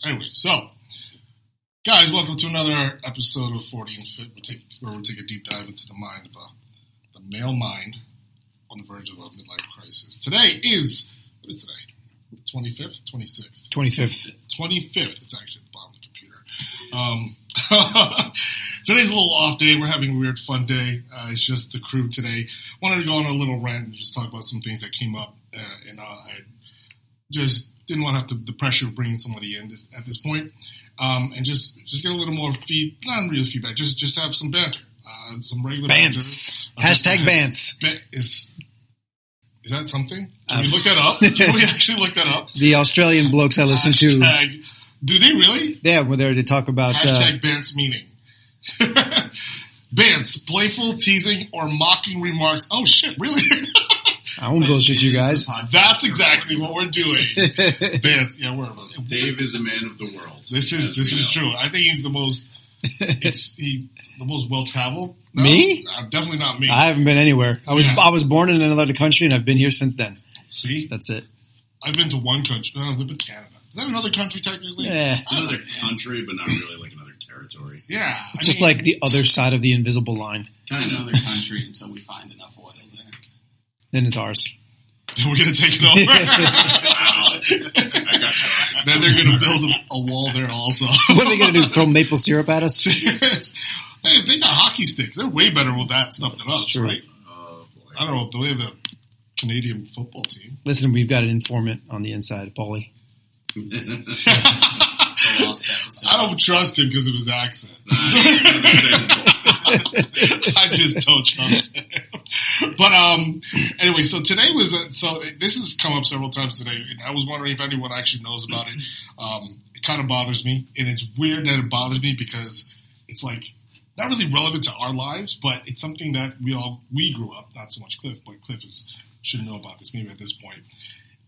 Anyway, so, guys, welcome to another episode of 40 and Fit, where we'll take a deep dive into the mind of the male mind on the verge of a midlife crisis. Today is, what is today? The 25th? 26th? 25th. 25th. It's actually at the bottom of the computer. Today's a little off day. We're having a weird fun day. It's just the crew today. Wanted to go on a little rant and just talk about some things that came up. And I just didn't want to have the pressure of bringing somebody in at this point. And just get a little more not really feedback, just have some banter. Some regular Bants. banter. Hashtag bants. Is that something? Can we look that up? Can we actually look that up? The Australian blokes I listen to. Do they really? Yeah, we're there to talk about... Hashtag bants meaning. Bants, playful, teasing, or mocking remarks. Oh, shit, really? I won't bullshit you guys. That's exactly what we're doing. Bants, yeah, we're... Dave is a man of the world. This is true. I think he's the most... the most well-traveled. No, me? Definitely not me. I haven't been anywhere. I was born in another country, and I've been here since then. See? That's it. I've been to one country. No, I've been to Canada. Is that another country, technically? Yeah. It's another country, but not really like another territory. Yeah. Just like the other side of the invisible line. It's another country until we find enough oil there. Then it's ours. We're going to take it over. Then they're going to build a wall there also. What are they going to do? Throw maple syrup at us? Hey, they got hockey sticks. They're way better with that stuff than us, true. right? Oh, boy. I don't know. Do we have a Canadian football team? Listen, we've got an informant on the inside, Paulie. I don't trust him because of his accent. I just don't trust him. But anyway, so today was this has come up several times today, and I was wondering if anyone actually knows about it. It kind of bothers me, and it's weird that it bothers me because it's like not really relevant to our lives, but it's something that we grew up. Not so much Cliff, but Cliff should know about this maybe at this point.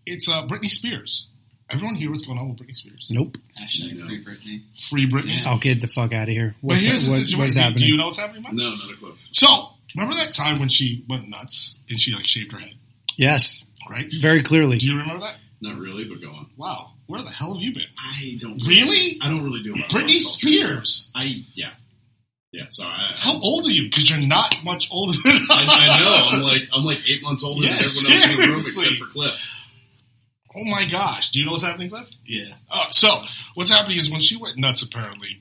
It's Britney Spears. Everyone hear what's going on with Britney Spears? Nope. Hashtag free Britney. Free Britney. I'll get the fuck out of here. What's What's happening? Do you know what's happening, Mike? No, not a clue. So, remember that time when she went nuts and she shaved her head? Yes. Right? Very clearly. Do you remember that? Not really, but go on. Wow. Where the hell have you been? I don't Really? I don't really do a lot of Britney pop culture. Spears. Yeah, so How old are you? Because you're not much older than I know. I'm like 8 months older than everyone else in the room seriously. except for Cliff. Oh my gosh. Do you know what's happening, Cliff? Yeah. So, what's happening is when she went nuts, apparently,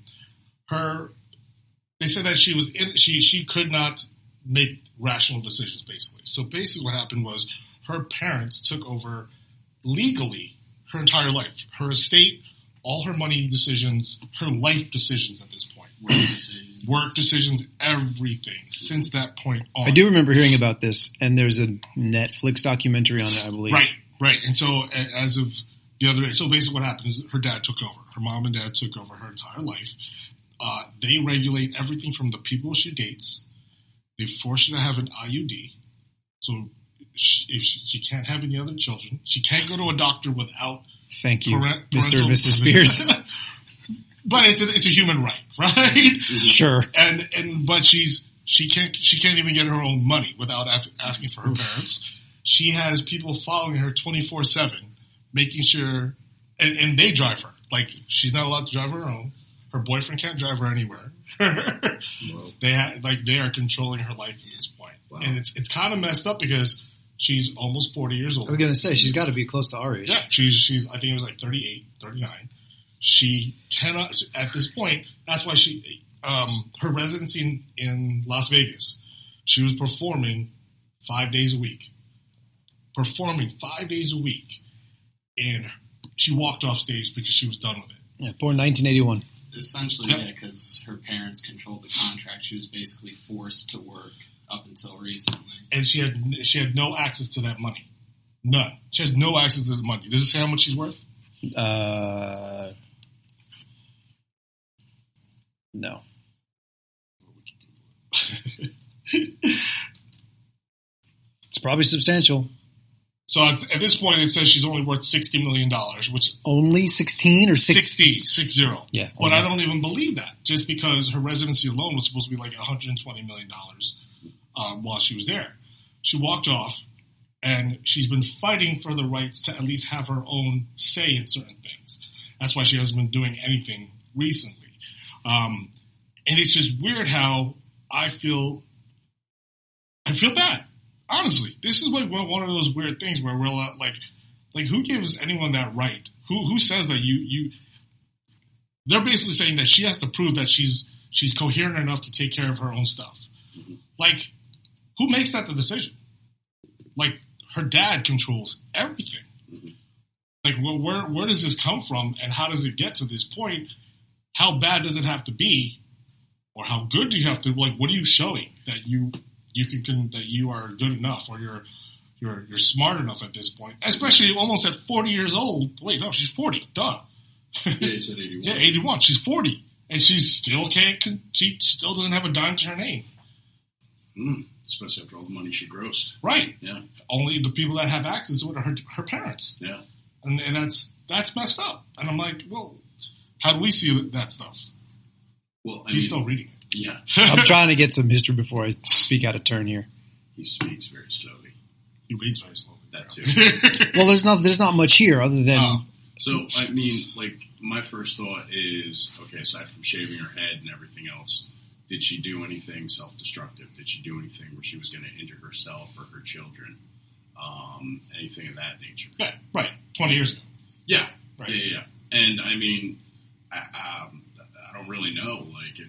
they said that she could not make rational decisions, basically. So basically what happened was her parents took over legally her entire life. Her estate, all her money decisions, her life decisions at this point. Work decisions, everything since that point on. I do remember hearing about this, and there's a Netflix documentary on it, I believe. Right. And so as of the other day, so basically what happened is her dad took over. Her mom and dad took over her entire life. They regulate everything from the people she dates. They force her to have an IUD. So if she can't have any other children. She can't go to a doctor without Thank you, parental Mr. and Mrs. Spears. But it's a human right, right? Sure. But she can't even get her own money without asking for her parents. She has people following her 24/7, making sure, and they drive her. Like she's not allowed to drive her own. Her boyfriend can't drive her anywhere. They are controlling her life at this point, and it's kind of messed up because she's almost 40 years old. I was going to say, she's got to be close to our age. Yeah, she's I think it was like 38, 39. She cannot, at this point, that's why her residency in Las Vegas, she was performing 5 days a week. And she walked off stage because she was done with it. Yeah, born 1981. Essentially, yeah, because her parents controlled the contract. She was basically forced to work up until recently. And she had no access to that money. None. She has no access to the money. Does it say how much she's worth? No. It's probably substantial. So at this point, it says she's only worth $60 million, which only 16 or 60. Yeah. But I don't even believe that, just because her residency alone was supposed to be like $120 million while she was there. She walked off, and she's been fighting for the rights to at least have her own say in certain things. That's why she hasn't been doing anything recently. And it's just weird how I feel bad. Honestly, this is like one of those weird things where we're like who gives anyone that right? Who says that you? They're basically saying that she has to prove that she's coherent enough to take care of her own stuff. Mm-hmm. Like, who makes that the decision? Like, her dad controls everything. Mm-hmm. Like, where does this come from, and how does it get to this point? How bad does it have to be, or how good do you have to? Like, what are you showing that you can that you are good enough, or you're smart enough at this point? Especially almost at 40 years old. Wait, no, she's 40. Duh. Yeah, you said 81. Yeah, 81. She's 40, and she still can't. She still doesn't have a dime to her name. Especially after all the money she grossed. Right. Yeah. Only the people that have access to it are her parents. Yeah. And that's messed up. And I'm like, well, how do we see that stuff? Well, He's still reading it. Yeah. I'm trying to get some history before I speak out of turn here. He speaks very slowly. He reads very slowly. That too. Well, there's not much here other than So, I mean, like, my first thought is, okay, aside from shaving her head and everything else, did she do anything self-destructive? Did she do anything where she was going to injure herself or her children? Anything of that nature? Yeah, right. 20 years ago. Yeah. Right. Yeah. And, I mean, I don't really know. Like,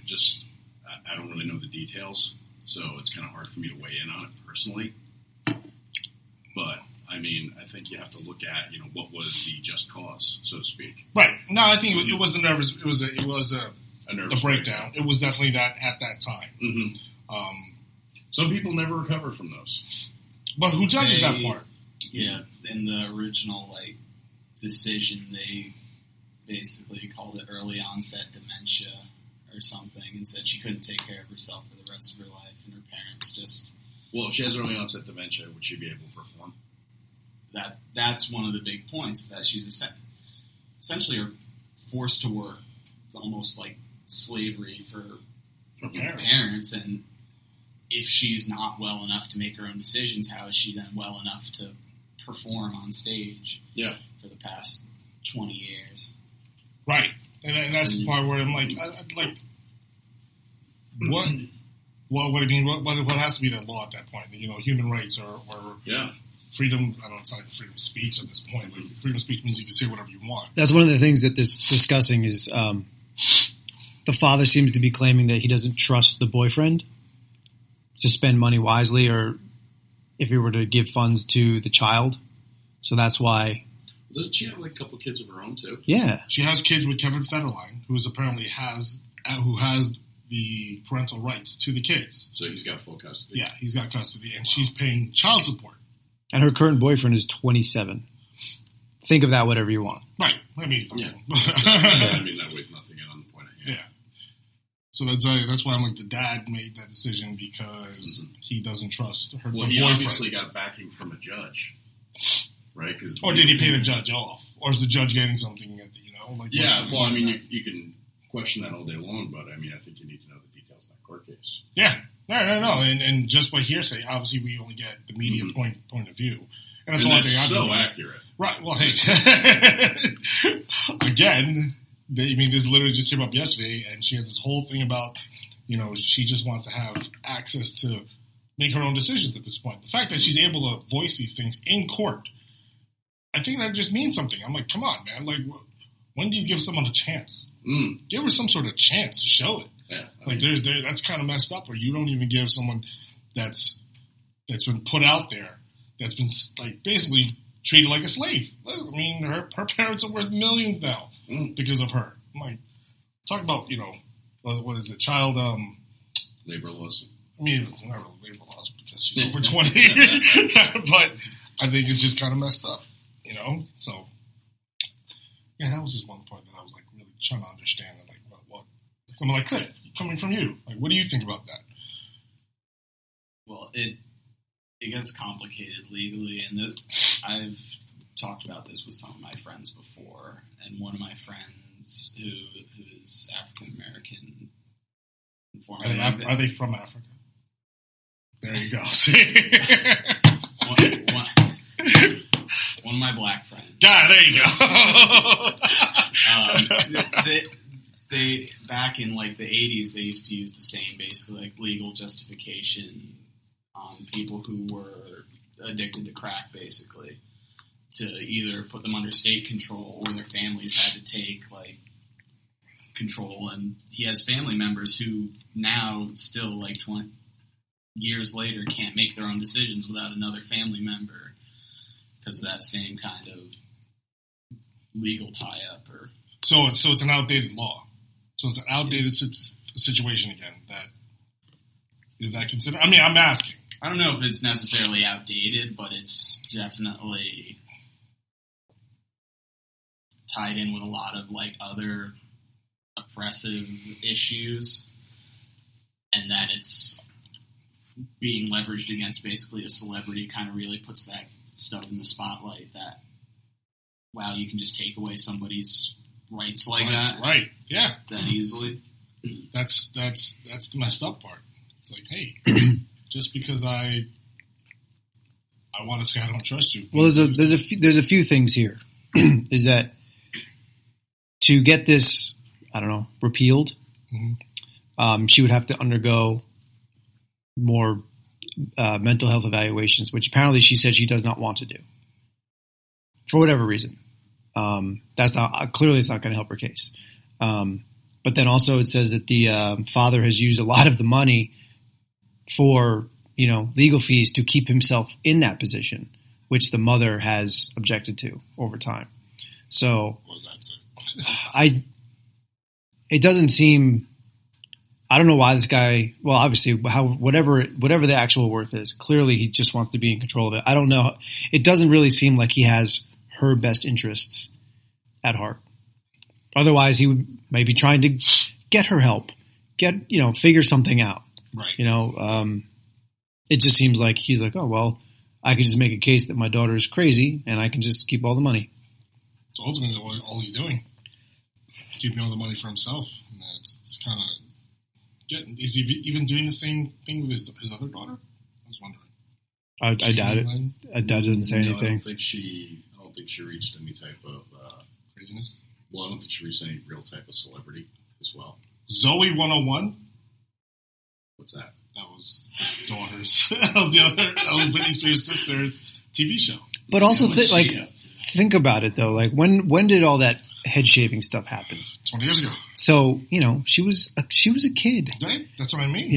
I don't really know the details, so it's kind of hard for me to weigh in on it personally. But, I mean, I think you have to look at, what was the just cause, so to speak. Right. No, I think it was the nervous. It was A nervous breakdown. It was definitely that at that time. Mm-hmm. Some people never recover from those. But who judges that part? Yeah, in the original decision, they basically called it early onset dementia or something, and said she couldn't take care of herself for the rest of her life, and her parents just. Well, if she has early onset dementia, would she be able to perform? That's one of the big points, is that she's essentially forced to work, almost like slavery for Her parents, and if she's not well enough to make her own decisions, how is she then well enough to perform on stage? Yeah. For the past 20 years. Right. And that's the part where I'm like, what? Well, what I mean, what has to be that law at that point? Human rights or freedom. I don't know. It's not like freedom of speech at this point. But freedom of speech means you can say whatever you want. that's one of the things that it's discussing is the father seems to be claiming that he doesn't trust the boyfriend to spend money wisely, or if he were to give funds to the child. So that's why. Doesn't she have a couple kids of her own too? Yeah, She has kids with Kevin Federline, who apparently has the parental rights to the kids. So he's got full custody. Yeah, he's got custody, and she's paying child support. and her current boyfriend is 27. Think of that whatever you want. Right. That means nothing. I mean, that weighs nothing on the point of hand. Yeah. So that's why I'm like, the dad made that decision because he doesn't trust her. Well, he obviously got backing from a judge, right? Or did he pay the judge off? Or is the judge getting something at the, Yeah, well, I mean, you can question that all day long, but I mean, I think you need to know the details of that court case. Yeah. No. And just by hearsay, obviously we only get the media point of view. And that's and that's so accurate. Right. Well, hey, again, this literally just came up yesterday, and she had this whole thing about, she just wants to have access to make her own decisions at this point. The fact that she's able to voice these things in court, I think that just means something. I'm like, come on, man. Like, when do you give someone a chance? Give her some sort of chance to show it. Yeah, that's kind of messed up, where you don't even give someone that's been put out there, that's been basically treated like a slave. I mean, her parents are worth millions now because of her. I'm like, talk about what is it, child labor laws. I mean, it's not really labor laws because she's over 20, but I think it's just kind of messed up, So yeah, that was just one point that I was like really trying to understand. And what? I'm like, Cliff, coming from you, like, what do you think about that? Well, it gets complicated legally, and I've talked about this with some of my friends before, and one of my friends who is African American informed me are they from Africa? There you go. See? One of my black friends. God, there you go. They back in like the 80s, they used to use the same basically like legal justification on people who were addicted to crack, basically, to either put them under state control or their families had to take like control. And he has family members who now still like 20 years later can't make their own decisions without another family member because of that same kind of legal tie-up. Or so it's an outdated law. So it's an outdated situation again. That is that considered? I mean, I'm asking. I don't know if it's necessarily outdated, but it's definitely tied in with a lot of like other oppressive issues, and that it's being leveraged against basically a celebrity kind of really puts that stuff in the spotlight. That wow, you can just take away somebody's rights like that, right? Yeah, that easily. That's the messed up part. It's like, hey, just because I want to say I don't trust you. Well, there's a few things here. Is that to get this, I don't know, repealed, she would have to undergo more mental health evaluations, which apparently she said she does not want to do for whatever reason. That's not clearly it's not going to help her case. But then also it says that the father has used a lot of the money for legal fees to keep himself in that position, which the mother has objected to over time. So what does that say? It doesn't seem. I don't know why this guy. Well, obviously, whatever the actual worth is, clearly he just wants to be in control of it. I don't know. It doesn't really seem like he has her best interests at heart. Otherwise, he would maybe trying to get her help, figure something out. Right. It just seems like he's like, oh well, I can just make a case that my daughter is crazy, and I can just keep all the money. So ultimately, all he's doing, keeping all the money for himself. And it's kind of getting. Is he even doing the same thing with his other daughter? I was wondering. I doubt it. I doubt it doesn't say anything. I don't think she reached any type of craziness. Well, I don't think she reached any real type of celebrity as well. Zoe 101. What's that? That was daughters. That was Britney Spears' sister's TV show. But also, think about it though. Like when did all that head shaving stuff happen? 20 years ago. So she was a kid. Right? That's what I mean.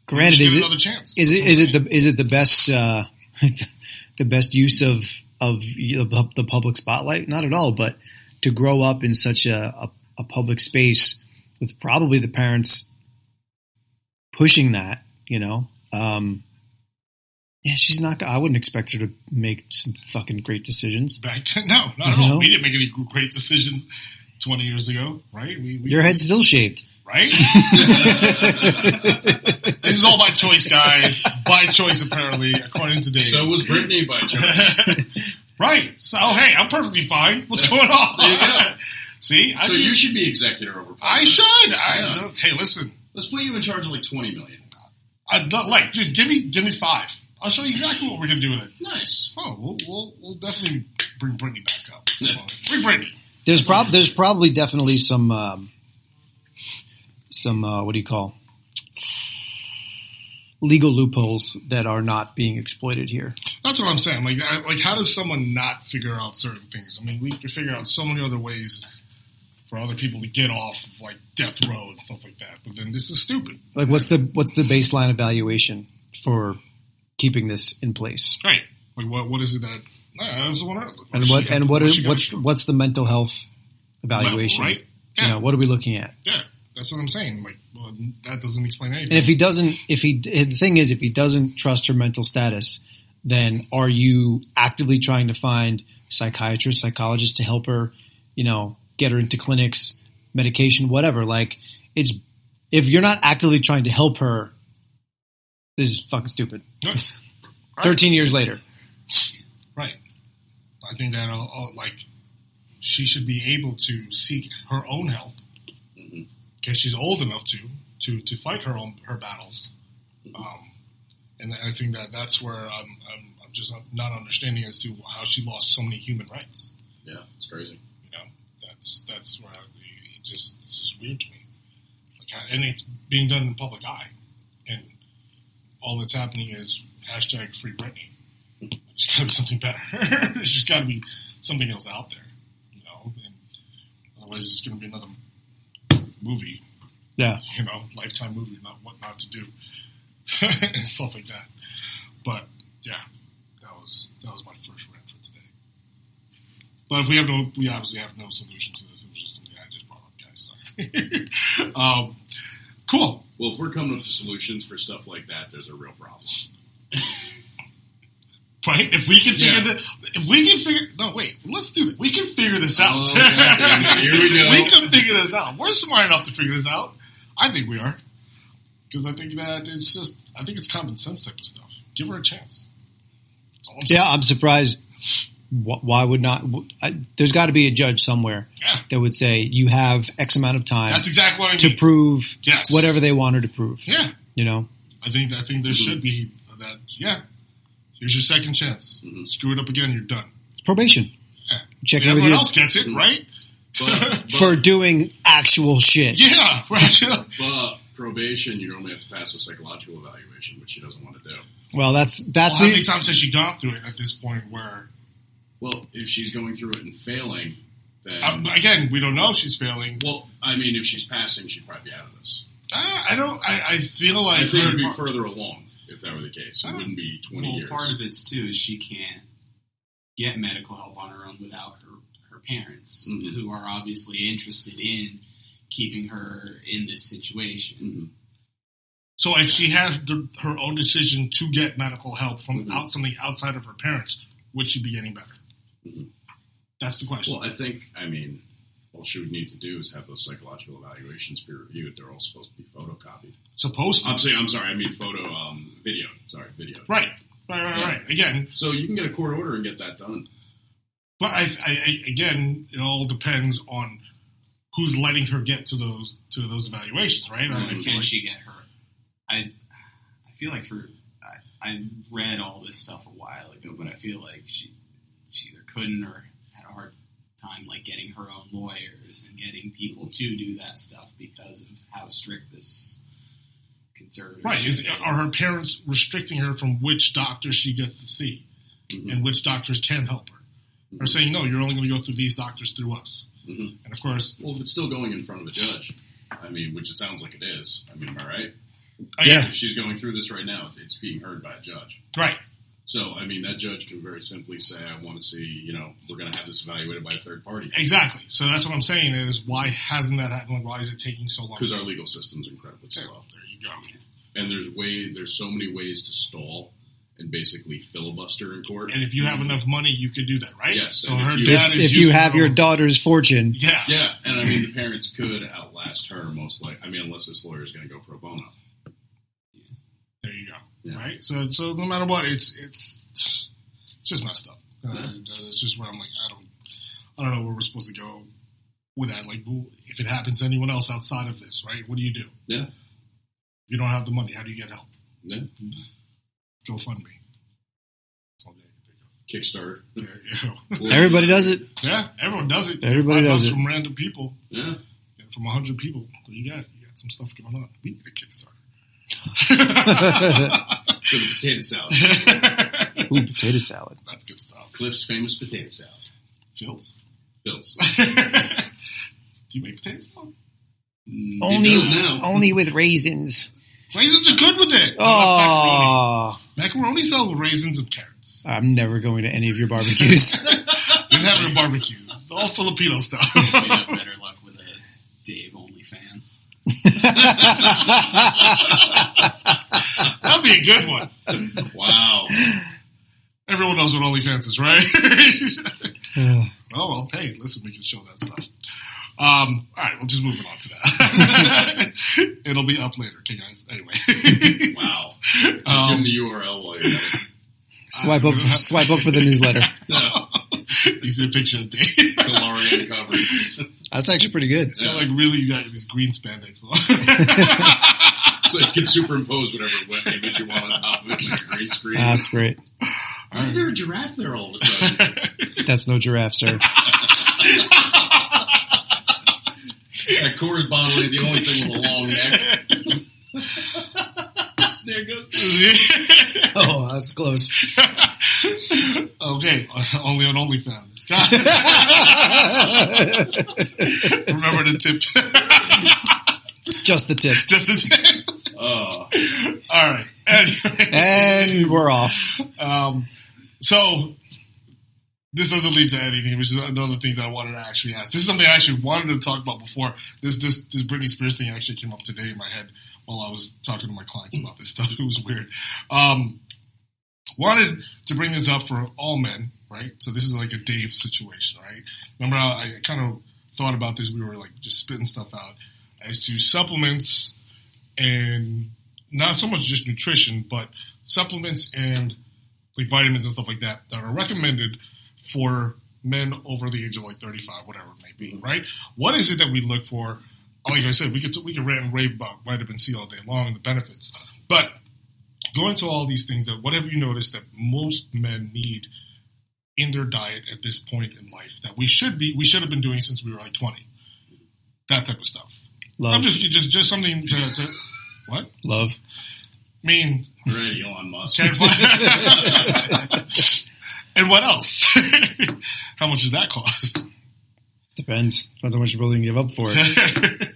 Granted, is another chance. Is it the best the best use of the public spotlight? Not at all. But to grow up in such a public space with probably the parents pushing that, she's not. I wouldn't expect her to make some fucking great decisions. No, not at all. We didn't make any great decisions 20 years ago, right? Your head's still shaved, right? This is all by choice, guys. By choice, apparently, according to Dave. So was Britney by choice. Right. So, hey, I'm perfectly fine. What's going on? There you go. See? You should be executor over. I should. Hey, listen. Let's put you in charge of like $20 million. Just give me 5. I'll show you exactly what we're gonna do with it. Nice. Oh, we'll definitely bring Britney back up. Free Britney. There's probably definitely some what do you call legal loopholes that are not being exploited here. That's what I'm saying. Like how does someone not figure out certain things? I mean, we can figure out so many other ways for other people to get off of like death row and stuff like that. But then this is stupid. Like what's the baseline evaluation for keeping this in place? Right. Like what is it that? I was wondering. What's the mental health evaluation? Right. Yeah. What are we looking at? Yeah. That's what I'm saying. Like, well, that doesn't explain anything. And the thing is, if he doesn't trust her mental status, then are you actively trying to find psychiatrists, psychologists to help her, get her into clinics, medication, whatever? Like, if you're not actively trying to help her, this is fucking stupid. Right. 13 years later. Right. I think that, she should be able to seek her own help. Because she's old enough to fight her battles, and I think that's where I'm just not understanding as to how she lost so many human rights. Yeah, it's crazy. That's where it's just weird to me. And it's being done in public eye, and all that's happening is hashtag Free Britney. There's got to be something better. There's just got to be something else out there, you know. And otherwise, it's going to be another movie. Yeah, you know, Lifetime movie, what not to do, and stuff like that. But yeah, that was my first rant for today. But we obviously have no solution to this. It was just something I just brought up, guys. Sorry. Cool. Well, if we're coming up with solutions for stuff like that, there's a real problem. Right? If we can let's do that. We can figure this out. Oh, here we go. We can figure this out. We're smart enough to figure this out. I think we are. Because I think that I think it's common sense type of stuff. Give her a chance. That's all I'm saying. Yeah, I'm surprised. Why would not? There's got to be a judge somewhere that would say you have X amount of time. That's exactly what I mean. To prove Yes. whatever they want her to prove. Yeah. You know? I think there should be that, here's your second chance. Mm-hmm. Screw it up again, you're done. It's probation. Yeah. Check in with Everyone you. else gets it, right? But For doing actual shit. Yeah. Right. But probation, you normally have to pass a psychological evaluation, which she doesn't want to do. Well, that's How many times has she gone through it at this point where... Well, if she's going through it and failing, then... again, we don't know if she's failing. Well, I mean, if she's passing, she'd probably be out of this. I feel like... I think it would be further along if that were the case. It wouldn't be 20 years. Part of it's, too, is she can't get medical help on her own without her parents, who are obviously interested in keeping her in this situation. Mm-hmm. So if she has her own decision to get medical help from something outside of her parents, would she be getting better? Mm-hmm. That's the question. Well, all she would need to do is have those psychological evaluations peer reviewed. They're all supposed to be photocopied. Supposed to. I'm sorry. I mean video. Sorry, video. Right. Again. So you can get a court order and get that done. But again, it all depends on who's letting her get to those evaluations, right? Can she get her? I feel like I read all this stuff a while ago, but I feel like she either couldn't or had a hard time like getting her own lawyers and getting people to do that stuff because of how strict this conservative is. Are her parents restricting her from which doctors she gets to see and which doctors can help her? Or saying, no, you're only going to go through these doctors through us. And of course... Well, if it's still going in front of a judge, which it sounds like it is, am I right? Yeah. If she's going through this right now, it's being heard by a judge. Right. So, that judge can very simply say, I want to see, we're going to have this evaluated by a third party. Exactly. So that's what I'm saying is, why hasn't that happened? Why is it taking so long? Because our legal system's incredibly slow. There you go. And there's so many ways to stall and basically filibuster in court. And if you have enough money, you could do that, right? Yes. So her dad is... If you have your daughter's fortune. Yeah. Yeah. And the parents could outlast her most likely. Unless this lawyer is going to go pro bono. There you go. Yeah. Right? So no matter what, it's just messed up. It's just where I'm like, I don't know where we're supposed to go with that. Like, if it happens to anyone else outside of this, right? What do you do? Yeah. If you don't have the money, how do you get help? Yeah. GoFundMe. That's all they can think of. Kickstarter. There you go. Everybody does it. Yeah, everyone does it. Everybody does it. From random people. Yeah. From 100 people. So you got some stuff going on. We need a Kickstarter. For the potato salad. Ooh, potato salad. That's good stuff. Cliff's famous potato salad. Phil's. Do you make potato salad? Only with raisins. Raisins are good with it. Oh. Macaroni salad with raisins and carrots. I'm never going to any of your barbecues. Didn't have it at barbecues. It's all Filipino stuff. We'd have better luck with a Dave OnlyFans. That'd be a good one. Wow. Everyone knows what OnlyFans is, right? Well, hey, listen, we can show that stuff. All right, we'll just moving on to that. It'll be up later, okay, guys? Anyway. Wow. Just give them the URL while you're at it. Swipe up for the newsletter. No. You see a picture of Dave. DeLorean cover. That's actually pretty good. It's got you got these green spandex on. So you can superimpose whatever image you want on top of it with a green screen. That's great. Why is there a giraffe there all of a sudden? That's no giraffe, sir. That Coors bottle ain't the only thing with a long neck. There goes. Oh, that's close. Okay, only on OnlyFans. Remember the tip. Just the tip. Just the tip. Oh. All right. Anyway. And we're off. So this doesn't lead to anything, which is another thing that I wanted to actually ask. This is something I actually wanted to talk about before. This Britney Spears thing actually came up today in my head while I was talking to my clients about this stuff. It was weird. Wanted to bring this up for all men, right? So this is like a Dave situation, right? Remember how I kind of thought about this? We were like just spitting stuff out as to supplements and not so much just nutrition, but supplements and like vitamins and stuff like that that are recommended for men over the age of like 35, whatever it may be, right? What is it that we look for? Like I said, we could rant and rave about vitamin C all day long and the benefits, but going to all these things, that what have you noticed that most men need in their diet at this point in life that we should have been doing since we were like 20? That type of stuff. Love. I'm just something to what? Love. I mean, Ready, Elon Musk. can't find. And what else? How much does that cost? Depends how much you're willing to give up for it.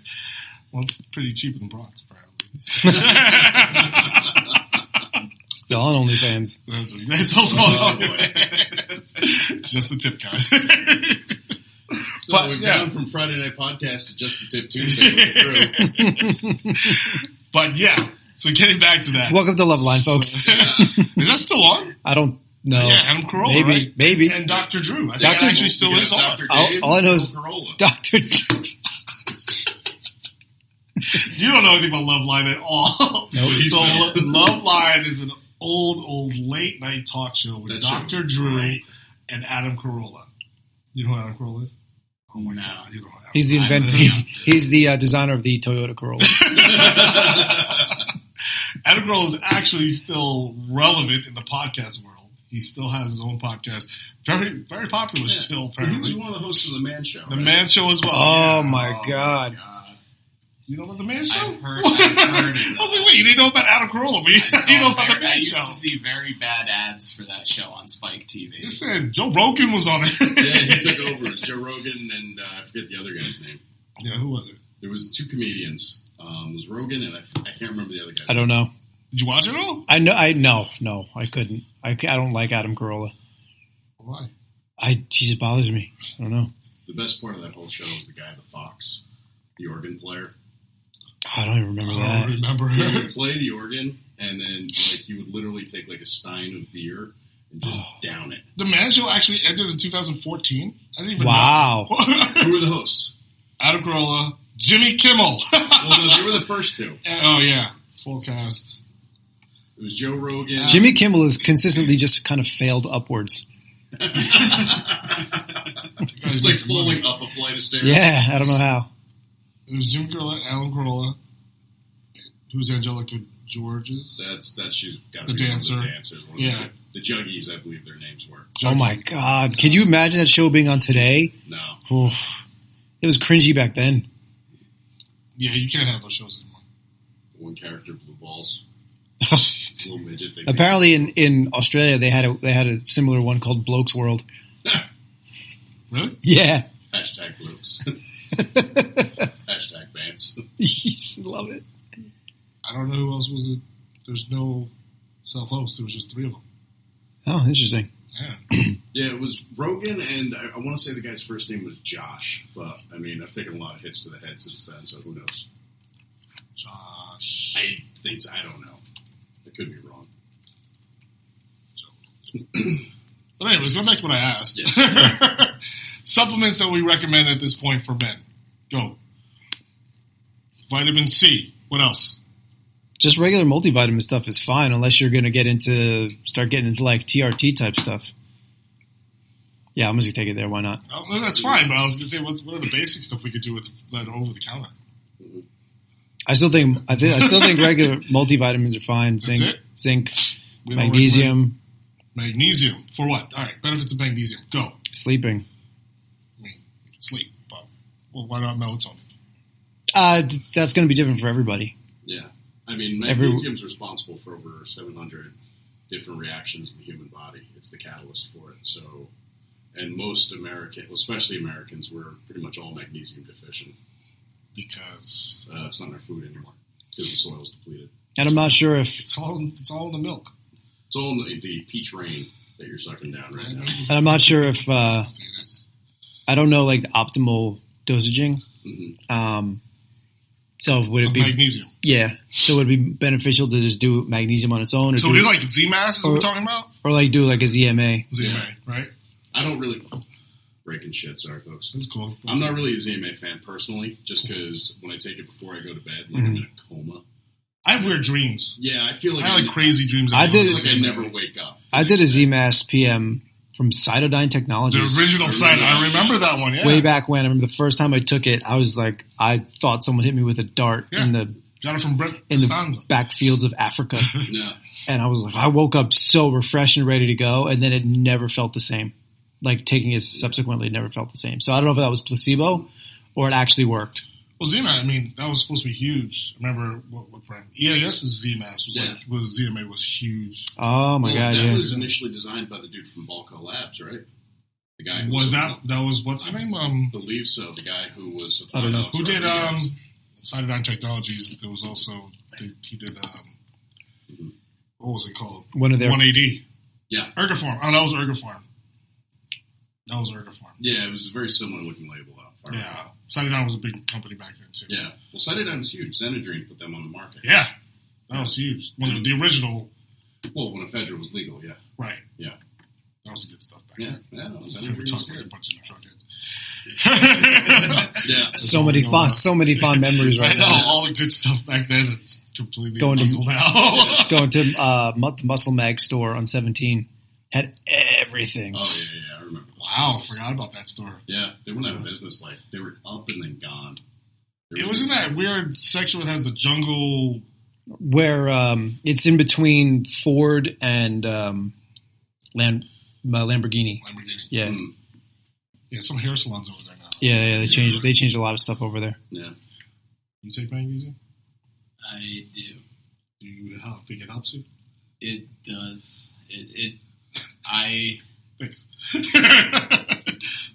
Well, it's pretty cheaper than bronze, apparently. Still on OnlyFans. It's also on It's just the tip, guys. So But, we've yeah. gone from Friday Night Podcast to Just the Tip Tuesday with the crew. But yeah, so getting back to that. Welcome to Love Line, folks. Is that still on? I don't know. Yeah, Adam Carolla, Maybe, right? maybe. And Dr. Drew. I think Dr. it actually still You is got on. Dr. All- Dave, all I know is- Corolla. Dr. You don't know anything about Love Line at all. Nope. So Love Line is an old late night talk show with That Dr. show was Drew great. and Adam Carolla. You know who Adam Carolla is? Oh my No. God, you don't know Adam. He's the inventor. He's the designer of the Toyota Corolla. Adam Carolla is actually still relevant in the podcast world. He still has his own podcast. Very, very popular still, He was apparently. one of the hosts of The Man Show. The right? Man Show as well. Oh, Yeah. my God. You know about The Man Show? I've heard I of was like, wait, you didn't know about Adam Carolla, but you know about The I Man used Show. to see very bad ads for that show on Spike TV. Listen, Joe Rogan was on it. Yeah, he took over. It was Joe Rogan and I forget the other guy's name. Yeah, who was it? There was two comedians. It was Rogan and I can't remember the other guy. I don't know. Did you watch it all? No, I couldn't. I don't like Adam Carolla. Why? He just bothers me. I don't know. The best part of that whole show was the guy, the Fox, the organ player. I don't even remember I that. don't remember. He would play the organ and then like he would literally take like a stein of beer and just down it. The Man Show actually ended in 2014. I didn't even Wow. know. Who were the hosts? Adam Carolla, Jimmy Kimmel. Well, no, they were the first two. Oh, yeah. Full cast. It was Joe Rogan. Jimmy Kimmel has consistently just kind of failed upwards. It's like falling up a flight of stairs. Yeah, I don't know how. It was Jimmy Carolla, Alan Carolla. Who's Angelica George's? That's she's got The to be dancer. One of the dancers. One of Yeah. the Juggies, I believe their names were. Oh my God. Could you imagine that show being on today? No. Oof. It was cringy back then. Yeah, you can't have those shows anymore. One character, blue balls. Little midget thing. Apparently in Australia they had a similar one called Bloke's World. Really? Yeah. Hashtag blokes. Hashtag Vance. Yes, love it. I don't know who else was it. There's no self-host. There was just three of them. Oh, interesting. Yeah. Yeah, it was Rogan, and I want to say the guy's first name was Josh, but I mean, I've taken a lot of hits to the head since then, so who knows? Josh. I don't know. I could be wrong. But anyways, going back to what I asked. Yeah. Supplements that we recommend at this point for men. Go. Vitamin C. What else? Just regular multivitamin stuff is fine unless you're going to start getting into like TRT type stuff. Yeah, I'm just going to take it there. Why not? Oh, well, that's fine, but I was going to say, what are the basic stuff we could do with that over the counter? I still think regular multivitamins are fine. That's it? Zinc, We don't magnesium, recommend magnesium. For what? All right, benefits of magnesium. Go. sleeping. I mean, sleep, but well, why not melatonin? That's going to be different for everybody. Yeah. I mean, magnesium's responsible for over 700 different reactions in the human body. It's the catalyst for it. So, and most especially Americans, we're pretty much all magnesium deficient. Because it's not in our food anymore. Because the soil's depleted. And I'm not sure if... It's all in the milk. It's all in the peach rain that you're sucking down right now. And I'm not sure if... I don't know, like, the optimal dosaging. Mm-hmm. So would it be... magnesium. Yeah. So would it be beneficial to just do magnesium on its own? Or so do like Z-Mass is what we're talking about? Or like do like a ZMA. ZMA, right? I don't really... Breaking shit, sorry folks. That's cool. I'm not really a ZMA fan personally, just because when I take it before I go to bed, like I'm in a coma. I have weird dreams. Yeah, I feel like I have crazy dreams. I never wake up. I did a ZMass PM from Cytodyne Technologies. The original site. I remember that one, yeah. Way back when. I remember the first time I took it, I was like, I thought someone hit me with a dart in the got it from the backfields of Africa. Yeah. And I was like, I woke up so refreshed and ready to go, and then it never felt the same. Like taking it subsequently, it never felt the same. So I don't know if that was placebo or it actually worked. Well, Z-Mass, I mean, that was supposed to be huge. I remember what brand? EAS's Z-Mass was ZMA was huge. Oh my god! That was initially designed by the dude from Balco Labs, right? The guy who that was what's his name? I believe so. The guy who was I don't know who did Cytodyne Technologies. There was also he did what was it called? One of their 1AD. Yeah, Ergofarm. Oh, that was Ergofarm. That was Ergofarm. Yeah, it was a very similar looking label. Yeah. Cytodyne was a big company back then, too. Yeah. Well, Cytodyne was huge. Xenadrine put them on the market. Yeah. That was huge. One of the original. Well, when ephedra was legal, yeah. Right. Yeah. That was the good stuff back then. Yeah. Xenadrine We're talking about a bunch of truck heads. Yeah. So many fond memories right now. I know. All the good stuff back then is completely illegal now. Going to the Muscle Mag store on 17. Had everything. Oh, yeah, I remember. Wow, forgot about that store. Yeah, they went out of business. Like, they were up and then gone. It was in that weird section that has the jungle... Where it's in between Ford and Lamborghini. Lamborghini. Yeah. Yeah, some hair salons over there now. Yeah, they changed a lot of stuff over there. Yeah. You take magnesium? I do. Do you think it helps you? It does. Thanks.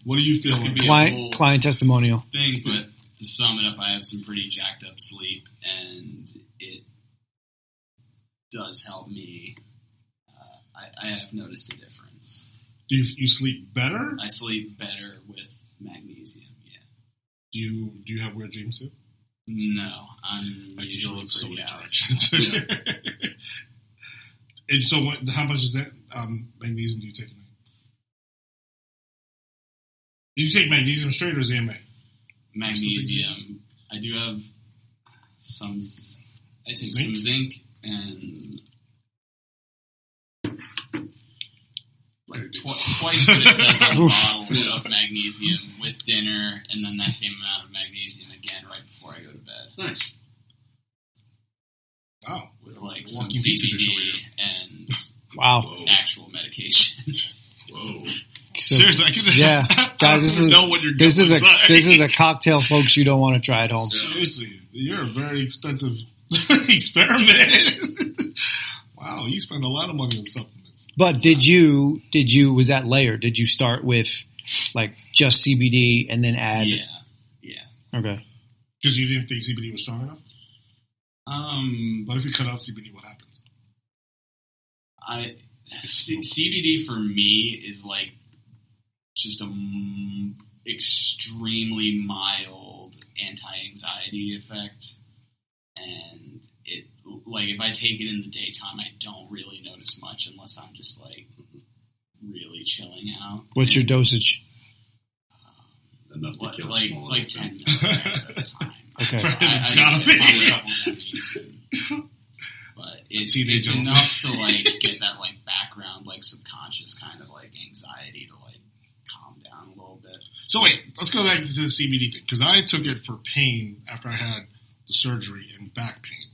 What do you feel? This could be client testimonial thing, but to sum it up, I have some pretty jacked up sleep, and it does help me. I have noticed a difference. Do you sleep better? I sleep better with magnesium. Yeah. Do you have weird dreams too? No, I'm usually so many out. directions. Yeah. And so, how much is that magnesium do you take? Do you take magnesium straight or ZMA? Magnesium. I do have some. I take some zinc and like twice what it says on the bottle of magnesium with dinner, and then that same amount of magnesium again right before I go to bed. Nice. Wow. With like some CBD and actual medication. Whoa. So, seriously, yeah, guys, this is a cocktail, folks. You don't want to try at home. Seriously, you're a very expensive experiment. Wow, you spend a lot of money on supplements. But did you? Was that layered? Did you start with like just CBD and then add? Yeah. Okay. Because you didn't think CBD was strong enough. What if you cut out CBD? What happens? CBD for me is like just a extremely mild anti-anxiety effect, and it like if I take it in the daytime, I don't really notice much unless I'm just like really chilling out. What's your dosage? Enough to kill like 10 milligrams at a time. Okay, I just take probably a couple gummies, but it's enough to like get that like background like subconscious kind of like anxiety to like calm down a little bit. So wait, let's go back to the CBD thing because I took it for pain after I had the surgery and back pain.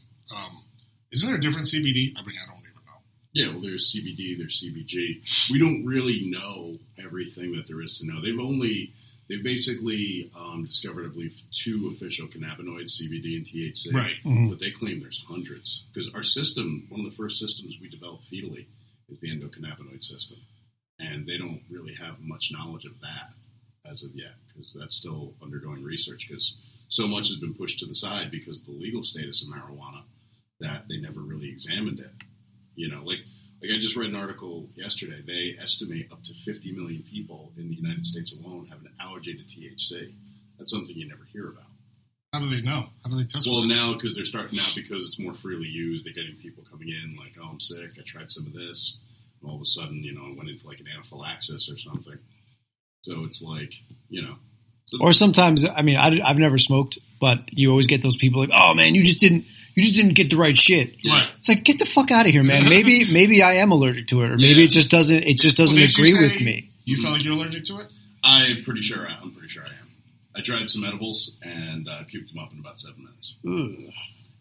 Is there a different CBD? I mean, I don't even know. Yeah, well, there's CBD, there's CBG. We don't really know everything that there is to know. They've only They basically discovered, I believe, 2 official cannabinoids, CBD and THC. Right. Mhm. But they claim there's hundreds. Because our system, one of the first systems we developed fetally, is the endocannabinoid system. And they don't really have much knowledge of that as of yet, because that's still undergoing research, because so much has been pushed to the side because of the legal status of marijuana that they never really examined it. You know, like I just read an article yesterday. They estimate up to 50 million people in the United States alone have an allergy to THC. That's something you never hear about. How do they know? How do they test? Well, for that? now because they're starting now because it's more freely used. They're getting people coming in like, oh, I'm sick. I tried some of this. And all of a sudden, you know, I went into like an anaphylaxis or something. So it's like, you know. So Or sometimes, I mean, I've never smoked, but you always get those people like, oh man, you just didn't get the right shit. Right. It's like, get the fuck out of here, man. Maybe I am allergic to it, or maybe it just doesn't Well, didn't agree you with say me. You felt like you're allergic to it? I'm pretty sure I am. I tried some edibles and I puked them up in about 7 minutes. Ugh.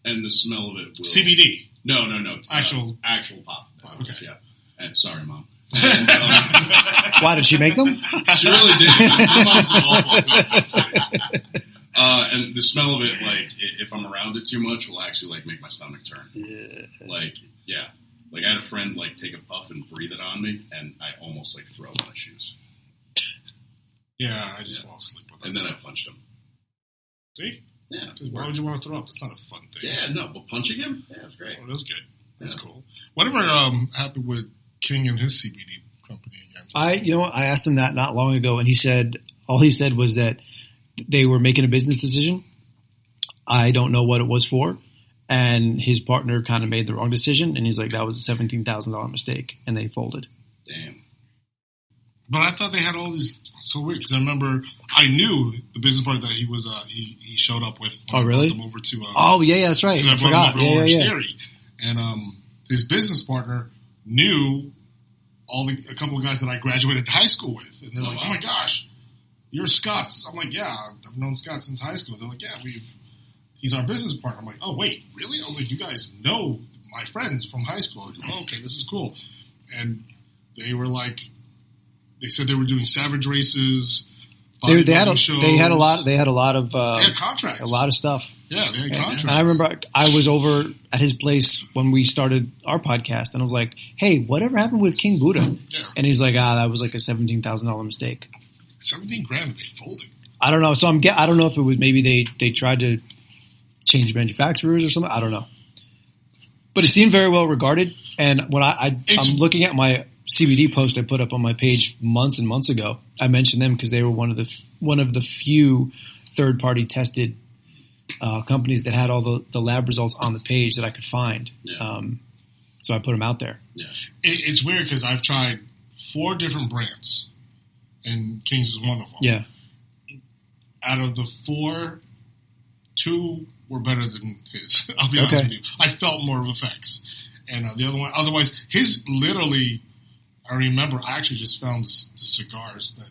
And the smell of it will... CBD. No. Actual pop. Okay. Yeah. And sorry, Mom. And, Why did she make them? she really did. My mom's an awful cook. And the smell of it, like, if I'm around it too much, will actually, like, make my stomach turn. Like, yeah. Like, I had a friend, like, take a puff and breathe it on me, and I almost, like, throw my shoes. Yeah, I just fall asleep with that. And then I punched him. See? Yeah. Because why would you want to throw up? That's not a fun thing. Yeah, no, but punching him? Yeah, it was great. Oh, that's good. That's Yeah. cool. Whatever happened with King and his CBD company again? You know what? I asked him that not long ago, and all he said was that they were making a business decision. I don't know what it was for, and his partner kind of made the wrong decision, and he's like, that was a $17,000 mistake, and they folded. Damn. But I thought they had all these so weird because I remember I knew the business partner that he was he showed up with. Oh, really? Them over to Oh yeah, that's right. I forgot. Him over to Orange Yeah. Theory. And his business partner knew a couple of guys that I graduated high school with, and they're like, wow. "Oh my gosh, you're Scott." I'm like, "Yeah, I've known Scott since high school." They're like, "Yeah, he's our business partner." I'm like, "Oh wait, really?" I was like, "You guys know my friends from high school?" Like, oh, okay, this is cool. And they were like, they said they were doing Savage races. They had a lot of they had contracts, a lot of stuff. Yeah, they had contracts. And I remember I was over at his place when we started our podcast, and I was like, "Hey, whatever happened with King Buddha?" Yeah. And he's like, that was like a $17,000 mistake." $17,000 they folded. I don't know. So I don't know if it was maybe they tried to change manufacturers or something. I don't know. But it seemed very well regarded. And when I'm looking at my CBD post I put up on my page months and months ago, I mentioned them because they were one of the few third party tested companies that had all the lab results on the page that I could find. Yeah. So I put them out there. Yeah. It's weird because I've tried 4 different brands, and King's is one of them. Yeah. Out of the 4, 2 were better than his. I'll be honest with you. I felt more of effects. And the other one, otherwise, his literally, I remember I actually just found the cigars that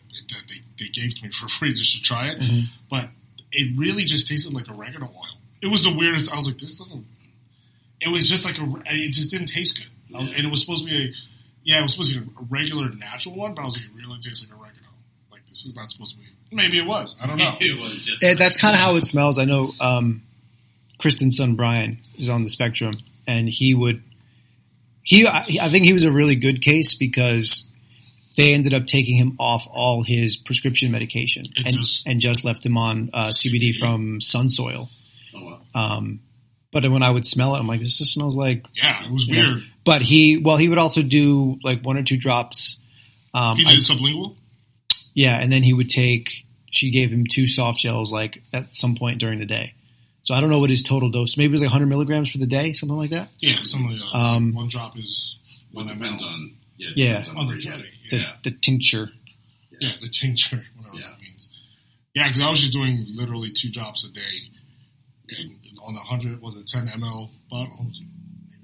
they gave to me for free just to try it. Mm-hmm. But it really just tasted like oregano oil. It was the weirdest. I was like, this doesn't, it was just like it just didn't taste good. Yeah. And it was supposed to be it was supposed to be a regular natural one, but I was like, it really tastes like oregano. Like, this is not supposed to be. Maybe it was. I don't know. It was just. That's kind of how it smells. I know Kristen's son Brian is on the spectrum, and I think he was a really good case because they ended up taking him off all his prescription medication and just left him on CBD from Sunsoil. Oh, wow. But when I would smell it, I'm like, this just smells like. Yeah, it was weird. But he would also do like 1 or 2 drops. He did sublingual? Yeah, and then she gave him 2 soft gels like at some point during the day. So I don't know what his total dose. Maybe it was like 100 milligrams for the day, something like that. Yeah, something like that. 1 drop is Well, it depends on. Yeah. on the jelly. Yeah. The tincture. Yeah, the tincture, whatever Yeah. that means. Yeah, because I was just doing literally 2 drops a day, and on the 100 was a 10 ml bottle. Maybe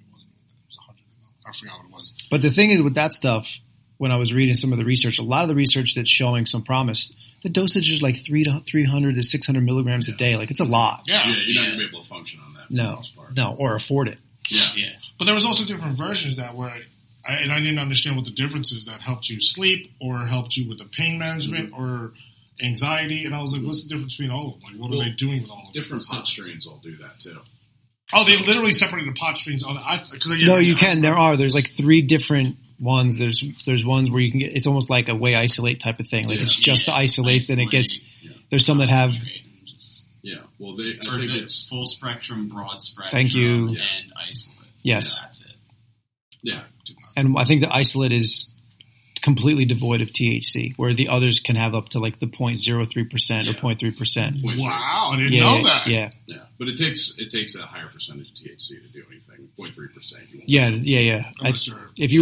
it wasn't. It was 100 ml. I forgot what it was. But the thing is with that stuff, when I was reading some of the research, a lot of the research that's showing some promise, the dosage is like 300 to 600 milligrams a day. Like, it's a lot. Yeah, You're not going to be able to function on that for the No, most part. no, or afford it. Yeah. but there was also different versions that were, and I didn't understand what the difference is that helped you sleep or helped you with the pain management, or anxiety, and I was like, what's the difference between all of them? Like, what are they doing with all of them? Different pot strains all do that too. Oh, they literally separated the pot strains on the. No, you can. There's like 3 different ones. There's ones where you can get. It's almost like a whey isolate type of thing. Like it's just the isolates, and it gets. There's some that have. Yeah, well, I think it's full spectrum, broad spectrum, Thank you. and isolate. Yes, that's it. Yeah, and I think the isolate is completely devoid of THC, where the others can have up to like the 0.03% or 0.3%. Wow, I didn't know that. Yeah, but it takes a higher percentage of THC to do anything. 0.3%. Yeah. If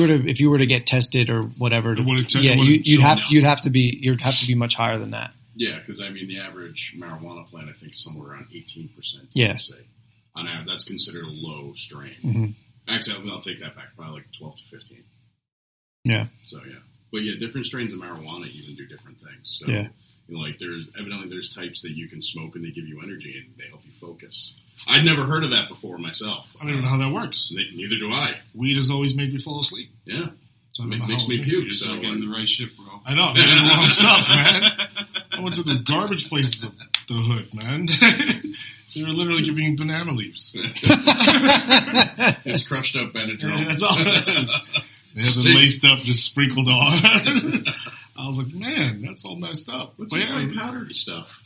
you were to get tested or whatever, you'd have to be much higher than that. Yeah, because I mean the average marijuana plant I think is somewhere around 18% THC. Yeah, on average, that's considered a low strain. Mm-hmm. Actually, I'll take that back. Probably like 12 to 15. Yeah. So yeah, but yeah, different strains of marijuana even do different things. So, yeah. Like there's types that you can smoke and they give you energy and they help you focus. I'd never heard of that before myself. I don't even know how that works. Neither do I. Weed has always made me fall asleep. Yeah. So it makes me puke. You're so getting the right shit, bro. I know. I'm getting the wrong stuff, man. I went to the garbage places of the hood, man. They were literally giving me banana leaves. It's crushed up Benadryl. Yeah, that's all it is. They have it laced up, just sprinkled on. I was like, man, that's all messed up. What's like powdery stuff?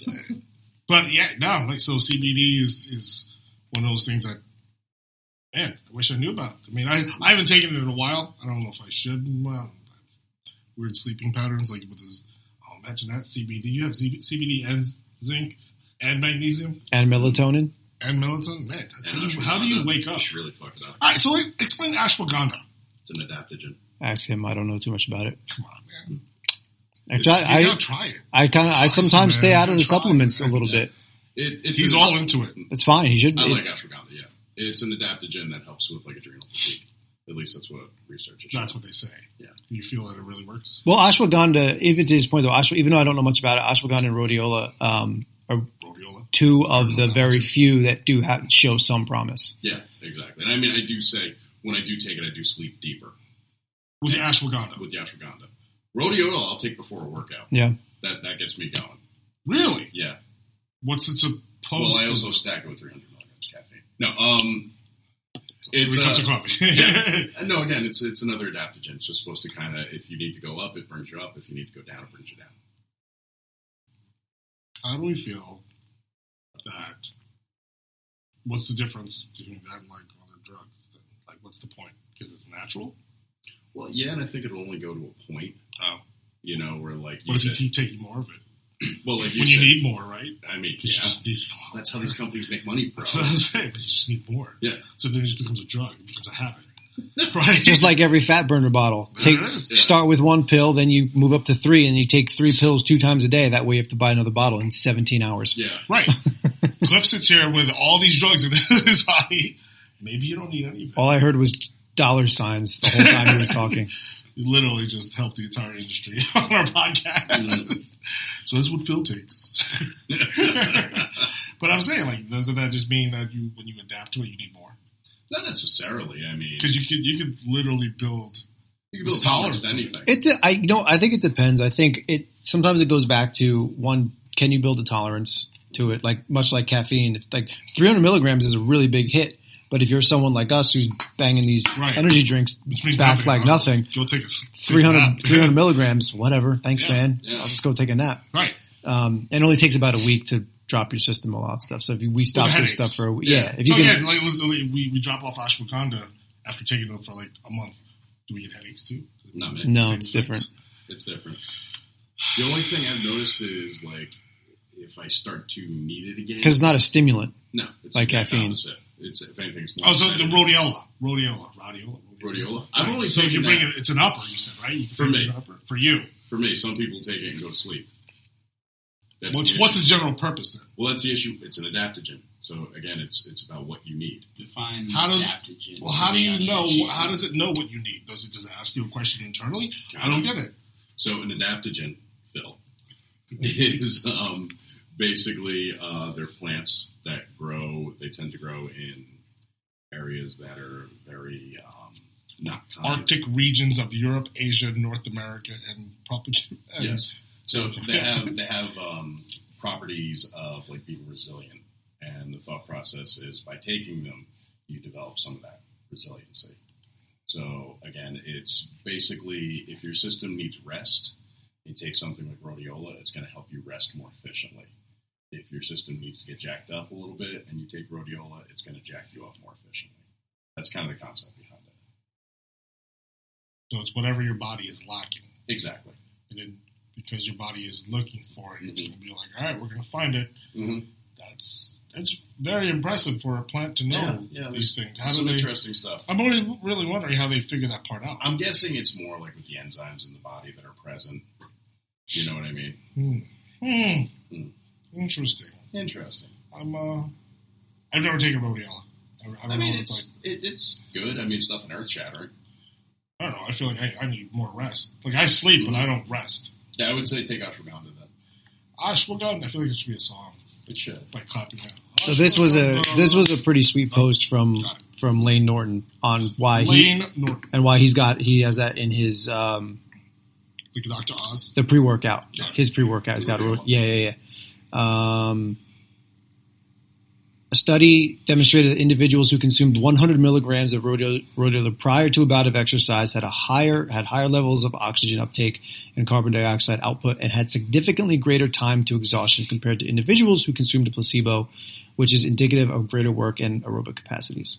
But yeah, no, like, so CBD is one of those things that, man, I wish I knew about. I mean, I haven't taken it in a while. I don't know if I should. Well, weird sleeping patterns, like with this, imagine that, CBD. You have CBD and zinc and magnesium. And melatonin. And melatonin. Man, how do you wake up? You really fuck it up. All right, so explain ashwagandha. It's an adaptogen. Ask him. I don't know too much about it. Come on, man. I try it. I sometimes stay out of the supplements a little bit. He's all into it. It's fine. He should be. I like ashwagandha, yeah. It's an adaptogen that helps with like adrenal fatigue. At least that's what research is showing. That's what they say. Yeah. Do you feel that it really works? Well, ashwagandha, even to his point though, even though I don't know much about it, ashwagandha and rhodiola are two of the very few that do show some promise. Yeah, exactly. And I mean, I do say, when I do take it, I do sleep deeper. With the ashwagandha? With the ashwagandha. Rhodiola, I'll take before a workout. Yeah. That gets me going. Really? Yeah. What's it supposed to? Well, I also stack it with 300 milligrams caffeine. No, it's 3 cups of coffee. Yeah. No, again, it's another adaptogen. It's just supposed to kind of, if you need to go up, it brings you up. If you need to go down, it brings you down. How do we feel that? What's the difference between that and like other drugs? Like, what's the point? Because it's natural. Well, yeah, and I think it'll only go to a point. Oh, you know, where like, what if you keep taking more of it? Well, like when you need more, right? I mean, yeah, that's how these companies make money, bro. That's what I'm saying. But you just need more. Yeah. So then it just becomes a drug. It becomes a habit. Right? Just like every fat burner bottle. Start with 1 pill, then you move up to 3, and you take 3 pills 2 times a day. That way you have to buy another bottle in 17 hours. Yeah. Right. Cliff sits here with all these drugs in his body. Maybe you don't need any of it. All I heard was dollar signs the whole time he was talking. You literally just helped the entire industry on our podcast. Mm-hmm. So this is what Phil takes. But I'm saying, like, doesn't that just mean that when you adapt to it, you need more? Not necessarily. I mean, because you could literally build tolerance to anything. I think it depends. I think sometimes it goes back to one: can you build a tolerance to it? Like much like caffeine, like 300 milligrams is a really big hit. But if you're someone like us who's banging these energy drinks back like nothing, go take a 300 milligrams, whatever. Thanks, man. Yeah. I'll just go take a nap. Right. It only takes about a week to drop your system a lot of stuff. So if we stop this stuff for a week, if you can, like we drop off ashwagandha after taking it for like a month. Do we get headaches too? No, it's different. It's different. The only thing I've noticed is like if I start to need it again, because it's not a stimulant. No, it's like caffeine. Opposite. It's if anything, it's more. Oh, so the rhodiola. I've only taken that. It's an upper, you said, right? For me, for you. For me, some people take it and go to sleep. What's the general purpose then? Well, that's the issue. It's an adaptogen. So again, it's about what you need. Define adaptogen. Well, how do you know? How does it know what you need? Does it ask you a question internally? I don't get it. So an adaptogen, Phil, is basically they're plants that grow. They tend to grow in areas that are very not common. Arctic regions of Europe, Asia, North America, and probably yes. So they have properties of like being resilient, and the thought process is by taking them, you develop some of that resiliency. So again, it's basically if your system needs rest, you take something like rhodiola, it's going to help you rest more efficiently. If your system needs to get jacked up a little bit and you take rhodiola, it's going to jack you up more efficiently. That's kind of the concept behind it. So it's whatever your body is lacking. Exactly. And then because your body is looking for it, it's going to be like, all right, we're going to find it. Mm-hmm. That's very impressive for a plant to know these things. How some do they, interesting stuff. I'm really wondering how they figure that part out. I'm guessing it's more like with the enzymes in the body that are present. You know what I mean? Interesting. I've never taken rhodiola. I don't know what it's like. It's good. I mean, it's nothing earth-shattering. I don't know. I feel like I need more rest. Like, I sleep, but I don't rest. Yeah, I would say take ashwagandha then. Ashwagandha? I feel like it should be a song. It should. Like clapping it. So this was a pretty sweet post from Lane Norton on why he has that in his like Dr. Oz? The pre-workout. Yeah. His pre-workout has got a study demonstrated that individuals who consumed 100 milligrams of rhodiola prior to a bout of exercise had higher levels of oxygen uptake and carbon dioxide output and had significantly greater time to exhaustion compared to individuals who consumed a placebo, which is indicative of greater work and aerobic capacities.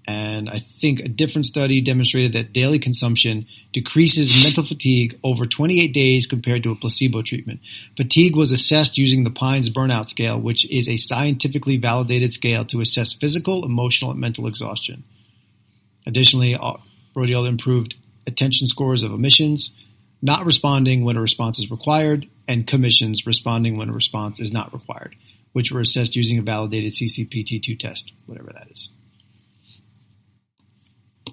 And I think a different study demonstrated that daily consumption decreases mental fatigue over 28 days compared to a placebo treatment. Fatigue was assessed using the Pines Burnout Scale, which is a scientifically validated scale to assess physical, emotional, and mental exhaustion. Additionally, rhodiola improved attention scores of omissions, not responding when a response is required, and commissions, responding when a response is not required, which were assessed using a validated CCPT2 test, whatever that is.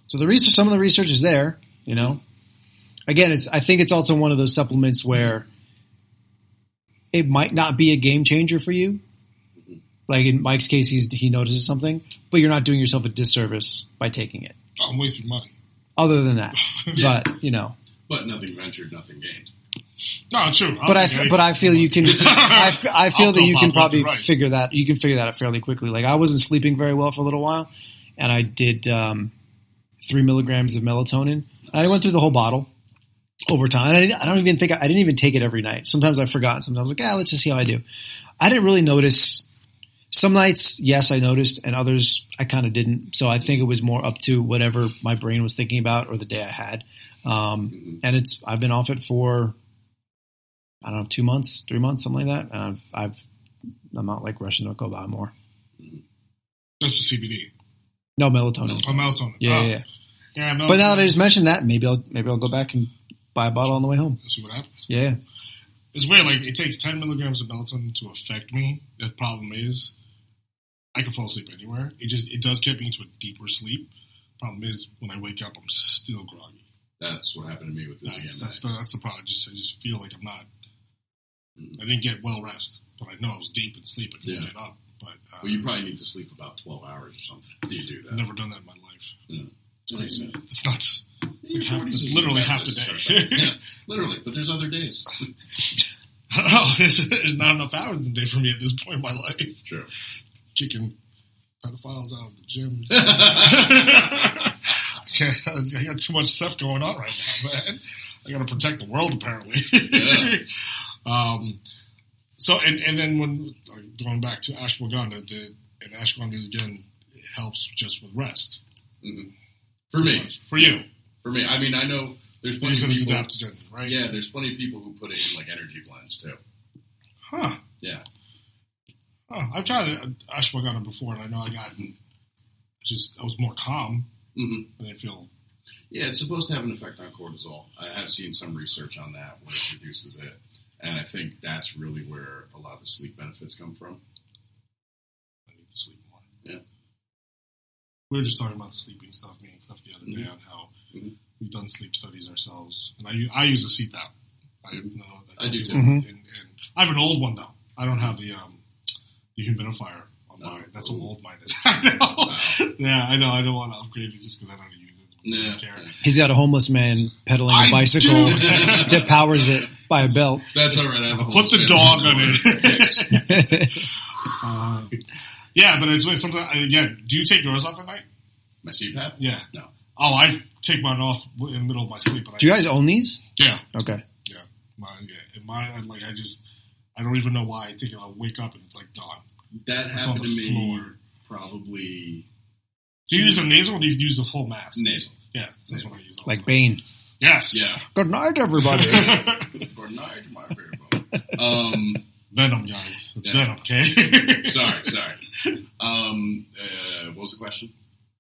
So some of the research is there, you know. Again, I think it's also one of those supplements where it might not be a game changer for you. Like in Mike's case, he notices something, but you're not doing yourself a disservice by taking it. I'm wasting money. Other than that, but you know. But nothing ventured, nothing gained. No, true. But I feel you can. I feel that you can probably figure that. You can figure that out fairly quickly. Like I wasn't sleeping very well for a little while, and I did 3 milligrams of melatonin, and I went through the whole bottle over time. I didn't even take it every night. Sometimes I forgot. Sometimes I was like, let's just see how I do. I didn't really notice. Some nights, yes, I noticed, and others I kind of didn't. So I think it was more up to whatever my brain was thinking about or the day I had. And I've been off it for, I don't know, 2 months, 3 months, something like that. And I'm not like rushing to go buy more. That's the CBD. No, melatonin. Oh, melatonin. Yeah. But now that I just mentioned that, maybe I'll go back and buy a bottle on the way home. See what happens. Yeah. It's weird. Like it takes 10 milligrams of melatonin to affect me. The problem is, I can fall asleep anywhere. It does get me into a deeper sleep. Problem is, when I wake up, I'm still groggy. That's what happened to me with this again. That's the problem. I just feel like I'm not. I didn't get well rest, but I know I was deep in sleep. I couldn't get up. But well, you probably need to sleep about 12 hours or something. Do you do that? I've never done that in my life. Yeah. It's crazy. It's nuts. It's literally half the day. Yeah, literally. But there's other days. There's not enough hours in the day for me at this point in my life. True. Kicking pedophiles out of the gym. I got too much stuff going on right now, man. I got to protect the world, apparently. Yeah. So, and then when going back to ashwagandha, and ashwagandha again helps just with rest. Mm-hmm. For me, for you, for me. I mean, I know there's plenty of people. Adaptogen, right? Yeah, there's plenty of people who put it in like energy blends too. Huh? Yeah. Huh. I've tried ashwagandha before, and I know I was more calm. Mm-hmm. And I feel. Yeah, it's supposed to have an effect on cortisol. I have seen some research on that where it reduces it. And I think that's really where a lot of the sleep benefits come from. I need to sleep more. Yeah. We were just talking about the sleeping stuff, me and Cliff, the other day, on how we've done sleep studies ourselves. And I use a CPAP. I do too. And I have an old one, though. I don't have the humidifier on mine. That's how old mine is. I know. Yeah, I know. I don't want to upgrade it just because I don't use it as Yeah. don't care. He's got a homeless man pedaling I a bicycle do. that powers it by a belt. That's all right. I have a Put the whole dog family on it. Yeah, but it's something. Again, do you take yours off at night? My CPAP? Yeah. No. Oh, I take mine off in the middle of my sleep. Do you guys own these? Yeah. Okay. Yeah. Mine, I don't even know why I take it. I'll wake up and it's like gone. That It's on happened to the me floor. probably Do you use a nasal or do you use the full mask? nasal. Yeah, that's what I use. Like Bane. Yes. Yeah. Good night, everybody. Good night, my favorite. Venom, guys. It's Yeah. Venom, okay? Sorry. What was the question?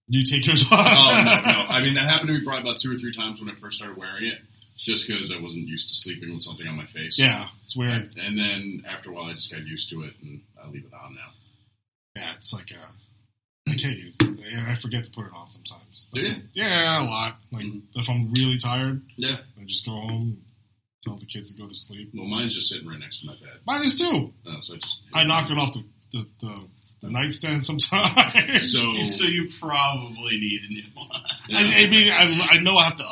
You take yours off? Oh, no. I mean, that happened to me probably about 2 or 3 times when I first started wearing it, just because I wasn't used to sleeping with something on my face. Yeah, it's weird. And then after a while, I just got used to it, and I leave it on now. Yeah, it's like I can't use it. And I forget to put it on sometimes. Do you? Yeah, a lot. Like, if I'm really tired, Yeah. I just go home, tell the kids to go to sleep. Well, mine's just sitting right next to my bed. Mine is too. So I knock it off the nightstand sometimes. So you probably need a new one. Yeah. I mean, I know I have to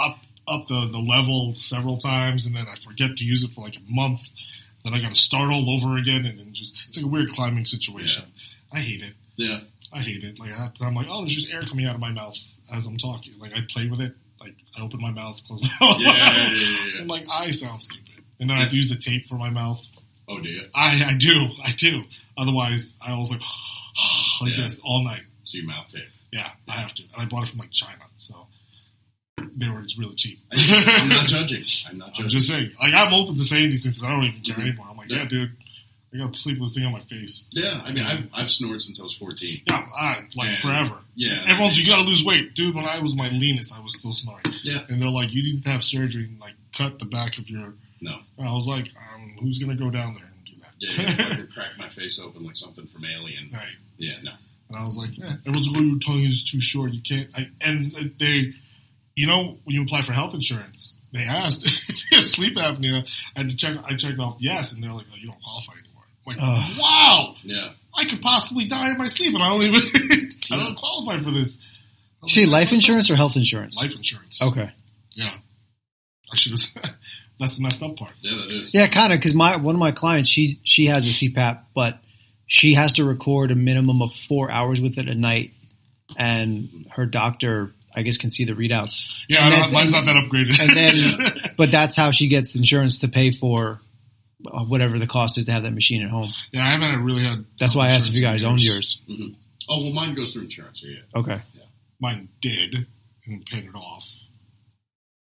up the level several times, and then I forget to use it for like a month. Then I got to start all over again, and then it's like a weird climbing situation. Yeah. I hate it. Yeah. I hate it. Like I'm like, oh, there's just air coming out of my mouth as I'm talking. Like I play with it. Like I open my mouth, close my mouth. Yeah. I'm like, I sound stupid, and then I have to use the tape for my mouth. Oh, do you? I do. Otherwise, I always like this all night. So you mouth tape. Yeah, I have to. And I bought it from like China, so it's really cheap. I'm not judging. I'm just saying. Like I'm open to saying these things, and I don't even care anymore. I'm like, yeah, dude, I got to sleep with this thing on my face. Yeah, I mean, I've snored since I was 14. Yeah, forever. Yeah. Everyone's, you got to lose weight, dude. When I was my leanest, I was still snoring. Yeah. And they're like, you need to have surgery and like cut the back of your. No. And I was like, who's gonna go down there and do that? Yeah, I could crack my face open like something from Alien. Right. Yeah, no. And I was like, everyone's like, oh, your tongue is too short. You can't. And they, when you apply for health insurance, they asked if you have sleep apnea. I checked off yes, and they're like, oh, you don't qualify anymore. I'm like, wow. Yeah. I could possibly die in my sleep, and I don't even. I don't qualify for this. See, life insurance or health insurance? Life insurance. Okay. Yeah. I should have. That's the messed up part. Yeah, that is. Yeah, kind of, because one of my clients, she has a CPAP, but she has to record a minimum of 4 hours with it a night, and her doctor, I guess, can see the readouts. Yeah, mine's not that upgraded. And then, but that's how she gets insurance to pay for whatever the cost is to have that machine at home. Yeah, I haven't really had. That's why I asked if you guys owned yours. Mm-hmm. Oh, well, mine goes through insurance, so yeah. Okay. Yeah. Mine did, and paid it off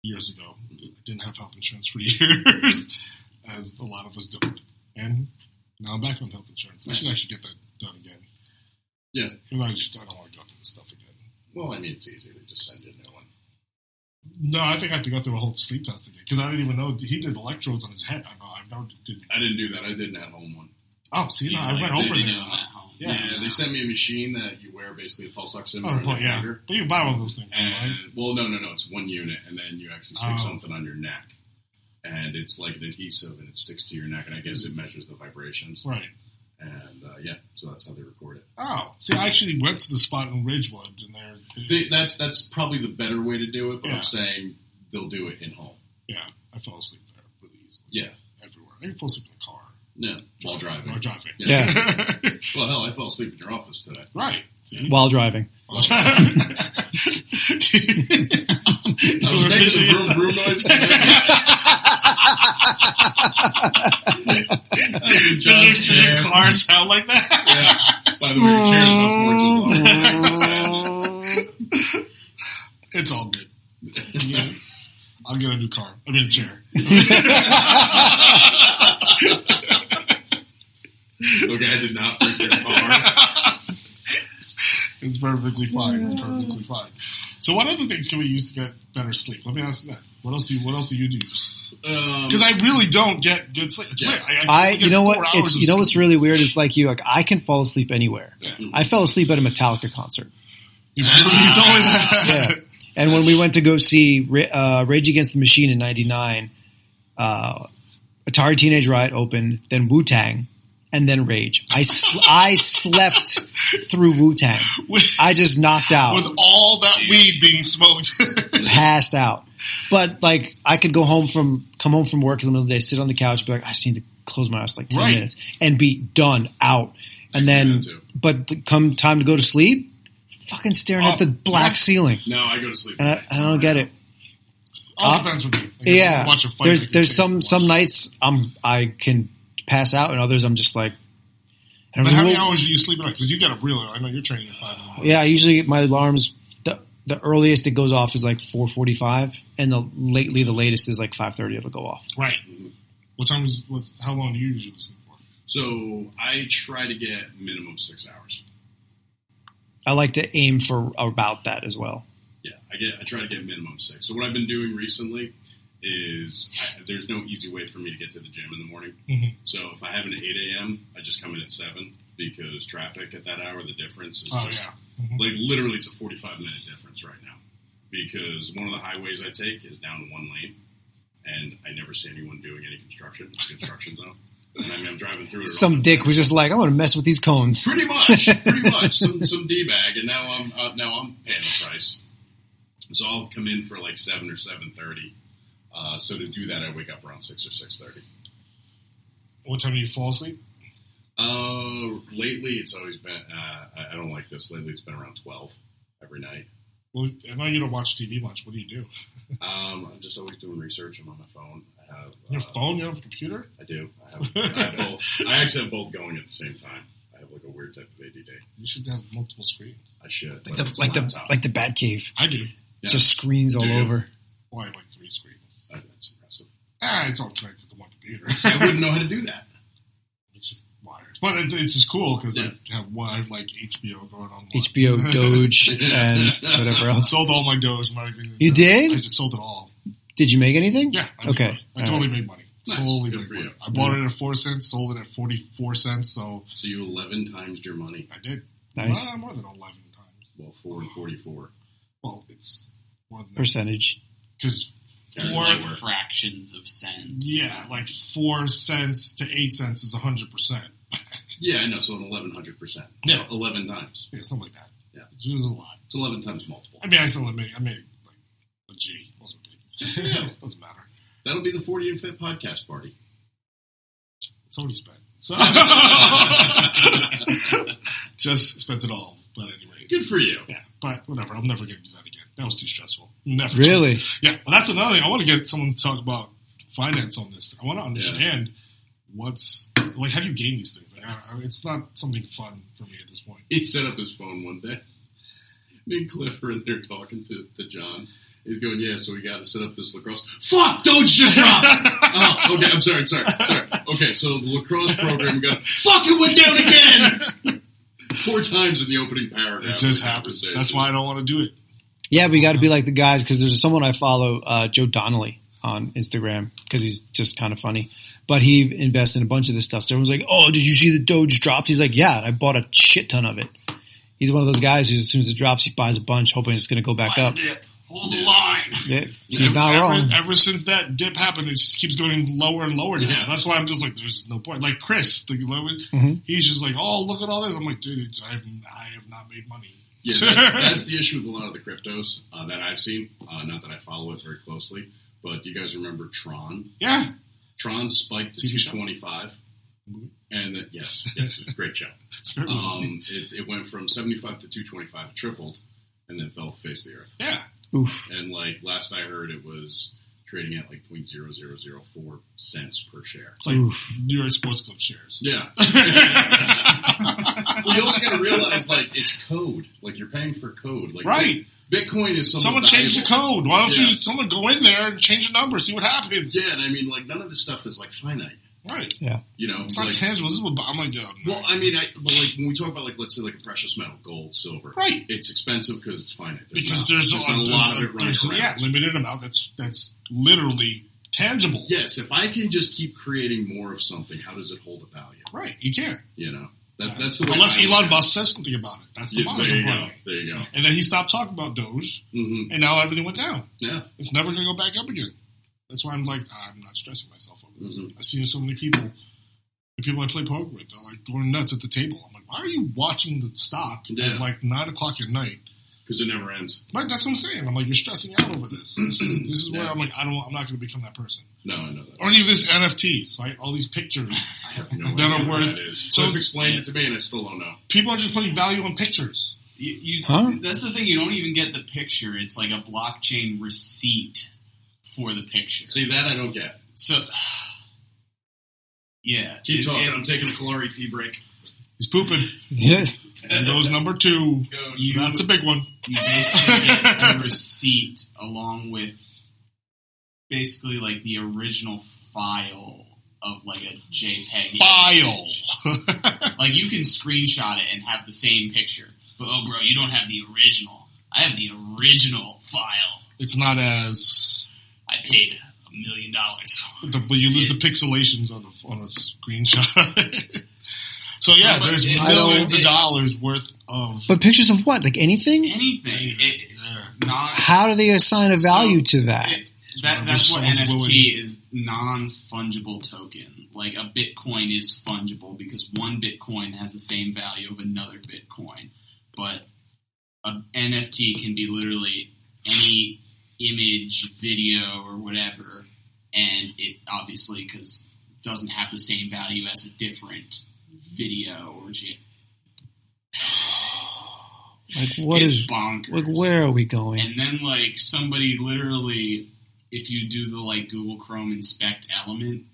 years ago. I didn't have health insurance for years, as a lot of us don't. And now I'm back on health insurance. I should actually get that done again. Yeah. And I don't want to go through this stuff again. Well, I mean, it's easy. They just send you a new one. No, I think I have to go through a whole sleep test again, because I didn't even know he did electrodes on his head. I didn't do that. I did an at-home one. Oh, see, I went over there. Yeah, they sent me a machine that you wear, basically a pulse oximeter on your finger. But you can buy one of those things, and, right? Well, no, it's one unit, and then you actually stick something on your neck. And it's like an adhesive, and it sticks to your neck, and I guess it measures the vibrations. Right. And, so that's how they record it. Oh. See, I actually went to the spot in Ridgewood, and that's probably the better way to do it, but Yeah. I'm saying they'll do it in home. Yeah, I fell asleep there really easily. Yeah. Everywhere. I fell asleep in the car. No, while driving. While driving. Yeah. Well, hell, I fell asleep in your office today. Right. See? While driving. I was making the room noises. Does your car sound like that? Yeah. By the way, your chair's about 4 inches long. It's all good. Yeah. I'll get a new car. I mean, a chair. Okay, I did not break your car. It's perfectly fine. So, what other things can we use to get better sleep? Let me ask you that. What else do you do? Because I really don't get good sleep. It's weird. You know what? What's really weird is like I can fall asleep anywhere. Yeah. I fell asleep at a Metallica concert. You told me that. Yeah. And when we went to go see Rage Against the Machine in '99, Atari Teenage Riot opened, then Wu-Tang, and then rage. I slept through Wu-Tang. I just knocked out. With all that weed being smoked. Passed out. But like I could come home from work in the middle of the day, sit on the couch, be like, I just need to close my eyes for like 10 minutes and be done out. And then, but come time to go to sleep, fucking staring at the black ceiling. No, I go to sleep. And I don't get it. All depends with me. Yeah. There's some nights I can pass out, and others I'm just like. But how many hours do you sleep at night? Because you get up really. I know you're training at 5 in the morning. Yeah, I usually get my alarms. The earliest it goes off is like 4:45, and the latest is like 5:30. It'll go off. Right. How long do you usually sleep for? So I try to get minimum 6 hours. I like to aim for about that as well. Yeah, I try to get minimum 6. So what I've been doing recently is there's no easy way for me to get to the gym in the morning. Mm-hmm. So if I have an 8 a.m., I just come in at 7 because traffic at that hour, the difference is Mm-hmm. like literally it's a 45-minute difference right now because one of the highways I take is down one lane and I never see anyone doing any construction zone. And I'm driving through it. Some dick was just like, I'm going to mess with these cones. Pretty much. Some D-bag, and now I'm paying the price. So I'll come in for like 7 or 7:30. So to do that, I wake up around 6 or 6:30. What time do you fall asleep? Lately it's always been. I don't like this. Lately it's been around 12 every night. Well, I know you don't watch TV much. What do you do? I'm just always doing research. I'm on my phone. I have your phone. You don't have a computer? I do. I have both. I actually have both going at the same time. I have like a weird type of ADD. You should have multiple screens. I should. Like the Batcave. I do. Yeah. Just screens all over. Well, I have like 3 screens. That's impressive. It's all connected to one computer. So I wouldn't know how to do that. It's just wires. But it's just cool because I have like HBO going on. HBO, Doge, and whatever else. I sold all my Doge. You did? I just sold it all. Did you make anything? Yeah. Okay. I totally made money. Nice. Totally Good made for money. you. I bought it at 4 cents, sold it at 44 cents. So you 11 times your money. I did. Nice. More than 11 times. Well, 4 and 44. Well, it's more than percentage. Because like fractions of cents. Yeah, like 4 cents to 8 cents is 100%. Yeah, I know. So an 1100%. Yeah, 11 times. Yeah, something like that. Yeah, it's a lot. It's 11 times multiple. I mean, I made like a G. It wasn't big. Yeah, doesn't matter. That'll be the 40 and Fit podcast party. It's already spent. So just spent it all. But anyway, good for you. Yeah, but whatever. I'm never going to do that again. That was too stressful. Never. Really? Yeah. Well, that's another thing. I want to get someone to talk about finance on this. I want to understand what's like. How do you gain these things? Like, it's not something fun for me at this point. He set up his phone one day. Me and Cliff are in there talking to John. He's going, yeah, so we got to set up this lacrosse. Fuck! Doge just dropped! Oh, okay, I'm sorry. Okay, so the lacrosse program, we got, fuck, it went down again! 4 times in the opening paragraph. It just happens. That's why I don't want to do it. Yeah, but you got to be like the guys, because there's someone I follow, Joe Donnelly, on Instagram, because he's just kind of funny. But he invests in a bunch of this stuff. So everyone's like, oh, did you see the Doge dropped? He's like, yeah, and I bought a shit ton of it. He's one of those guys who, as soon as it drops, he buys a bunch, hoping it's going to go back up. Hold the line. Yeah, he's not wrong. Ever since that dip happened, it just keeps going lower and lower. Yeah. That's why I'm just like, there's no point. Like Chris, he's just like, oh, look at all this. I'm like, dude, I have not made money. Yeah, that's the issue with a lot of the cryptos that I've seen. Not that I follow it very closely, but you guys remember Tron? Yeah. Tron spiked to 225. And yes, it was a great show. It went from 75 to 225, it tripled, and then fell face the earth. Yeah. Oof. And like last I heard, it was trading at like 0.0004 cents per share. It's like New York Sports Club shares. Yeah. Well, you also got to realize, like, it's code. Like, you're paying for code. Like, right. Bitcoin is something Someone valuable. change the code. Why don't someone go in there and change the number, see what happens? Yeah, and I mean, like, none of this stuff is, like, finite. Right. Yeah. You know, it's not tangible. This is what I'm like, no. Well, I mean, but like when we talk about, like, let's say, like, a precious metal, gold, silver. Right. It's expensive because it's finite. There's not a lot of it running around. Yeah, limited amount. That's literally tangible. Yes, if I can just keep creating more of something, how does it hold a value? Right. You can't. You know. That's the way. Unless Elon Musk says something about it. That's the there you go. There you go. And then he stopped talking about Doge, and now everything went down. Yeah. It's never going to go back up again. That's why I'm like, I'm not stressing myself over this. I've seen so many people The people I play poker with, they're like going nuts at the table. I'm like, why are you watching the stock at like 9 o'clock at night? Because it never ends. Like, that's what I'm saying. I'm like, you're stressing out over this. This is where I'm like, I'm not going to become that person. No, I know that. Or any of this NFTs, right? All these pictures I have no that idea are what worth. that is. So it's explained it to me, and I still don't know. People are just putting value on pictures. That's the thing. You don't even get the picture. It's like a blockchain receipt for the picture. See, that I don't get. So, yeah. Keep talking. I'm taking a caloric pee break. He's pooping. Yes. And goes number 2. That's a big one. You basically get a receipt along with basically like the original file of like a JPEG File. Like you can screenshot it and have the same picture. But oh bro, you don't have the original. I have the original file. It's not as... I paid $1 million. But you lose the pixelations on a screenshot. So yeah, there's millions of dollars worth of... But pictures of what? Like anything? Anything. How do they assign a value to that? That's what NFT is, non-fungible token. Like a Bitcoin is fungible because one Bitcoin has the same value of another Bitcoin. But an NFT can be literally any image, video, or whatever, and it obviously because doesn't have the same value as a different video or like what it's is bonkers. Like where are we going? And then like somebody literally, if you do the like Google Chrome inspect element,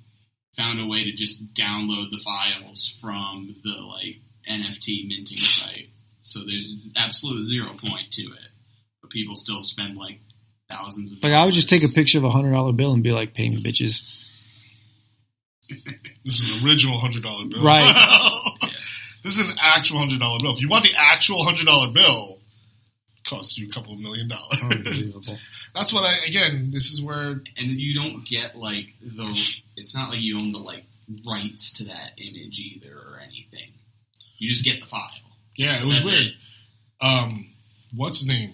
found a way to just download the files from the like NFT minting site. So there's absolute 0 point to it, but people still spend like thousands of. Like I would just take a picture of a $100 bill and be like, "Pay me, bitches." This is an original $100 bill, right? Yeah. This is an actual $100 bill. If you want the actual $100 bill, it costs you a couple of $1 million. Unbelievable. That's what this is where, and you don't get like it's not like you own the like rights to that image either or anything. You just get the file. Yeah, it was weird. What's his name?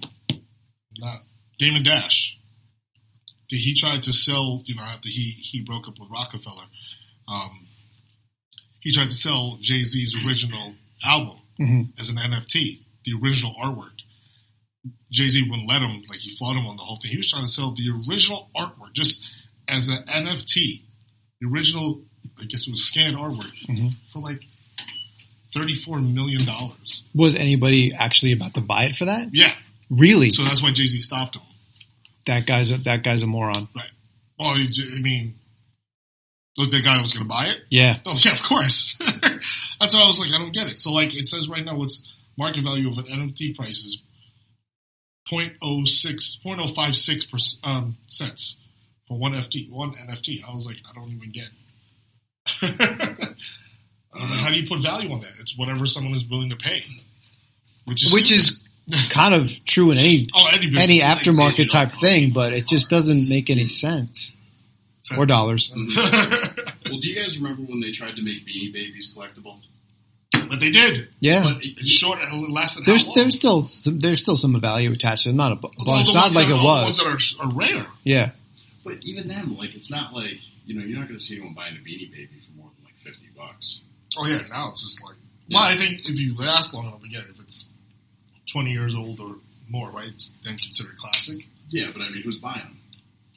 Not Damon Dash. He tried to sell, after he broke up with Rockefeller, he tried to sell Jay-Z's original album as an NFT, the original artwork. Jay-Z wouldn't let him, like he fought him on the whole thing. He was trying to sell the original artwork just as an NFT, the original, I guess it was scanned artwork, for like $34 million. Was anybody actually about to buy it for that? Yeah. Really? So that's why Jay-Z stopped him. That guy's a moron. Right. Well, I mean, look, the guy that was going to buy it? Yeah. Oh, yeah, of course. That's why I was like, I don't get it. So, like, it says right now what's market value of an NFT price is 0.056 cents for one NFT. I was like, I don't even get it. I was like, how do you put value on that? It's whatever someone is willing to pay. Which is kind of true in any aftermarket type thing, but it just doesn't make any sense. Or dollars. Well, do you guys remember when they tried to make Beanie Babies collectible? But they did. Yeah. But it's short. It lasted there's how long? there's still some value attached to it. Not a bunch. Not like it was. The ones that are rare. Yeah. But even then, like, it's not like, you're not going to see anyone buying a Beanie Baby for more than like $50. Oh yeah, now it's just like. Yeah. Well, I think if you last long enough, again, if it's 20 years old or more, right, it's then considered classic. Yeah, but I mean, who's buying them?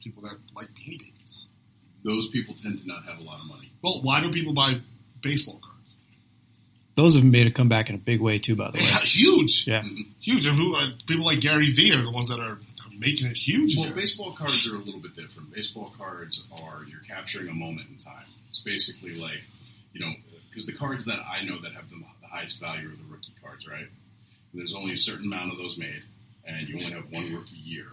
People that like Beanie Babies. Those people tend to not have a lot of money. Well, why do people buy baseball cards? Those have made a comeback in a big way too, by the way. Huge. Yeah. Huge. And people like Gary Vee are the ones that are making it huge. Well, baseball cards are a little bit different. Baseball cards you're capturing a moment in time. It's basically like, because the cards that I know that have the highest value are the rookie cards, right? And there's only a certain amount of those made, and you only have one rookie year.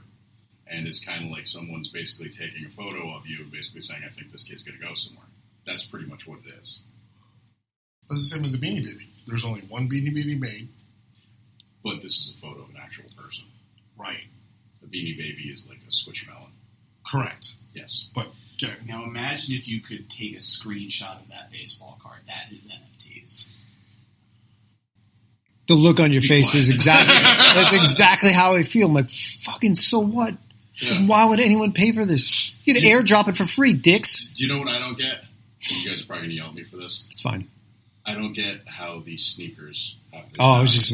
And it's kind of like someone's basically taking a photo of you and basically saying, I think this kid's going to go somewhere. That's pretty much what it is. That's the same as a Beanie Baby. There's only one Beanie Baby made. But this is a photo of an actual person. Right. The Beanie Baby is like a squishmallow. Correct. Yes. But now imagine if you could take a screenshot of that baseball card. That is NFTs. The look on your face is that's exactly how I feel. I'm like, fucking so what? Yeah. Why would anyone pay for this? You can airdrop it for free, dicks. Do you know what I don't get? You guys are probably going to yell at me for this. It's fine. I don't get how these sneakers have this. Oh, I was just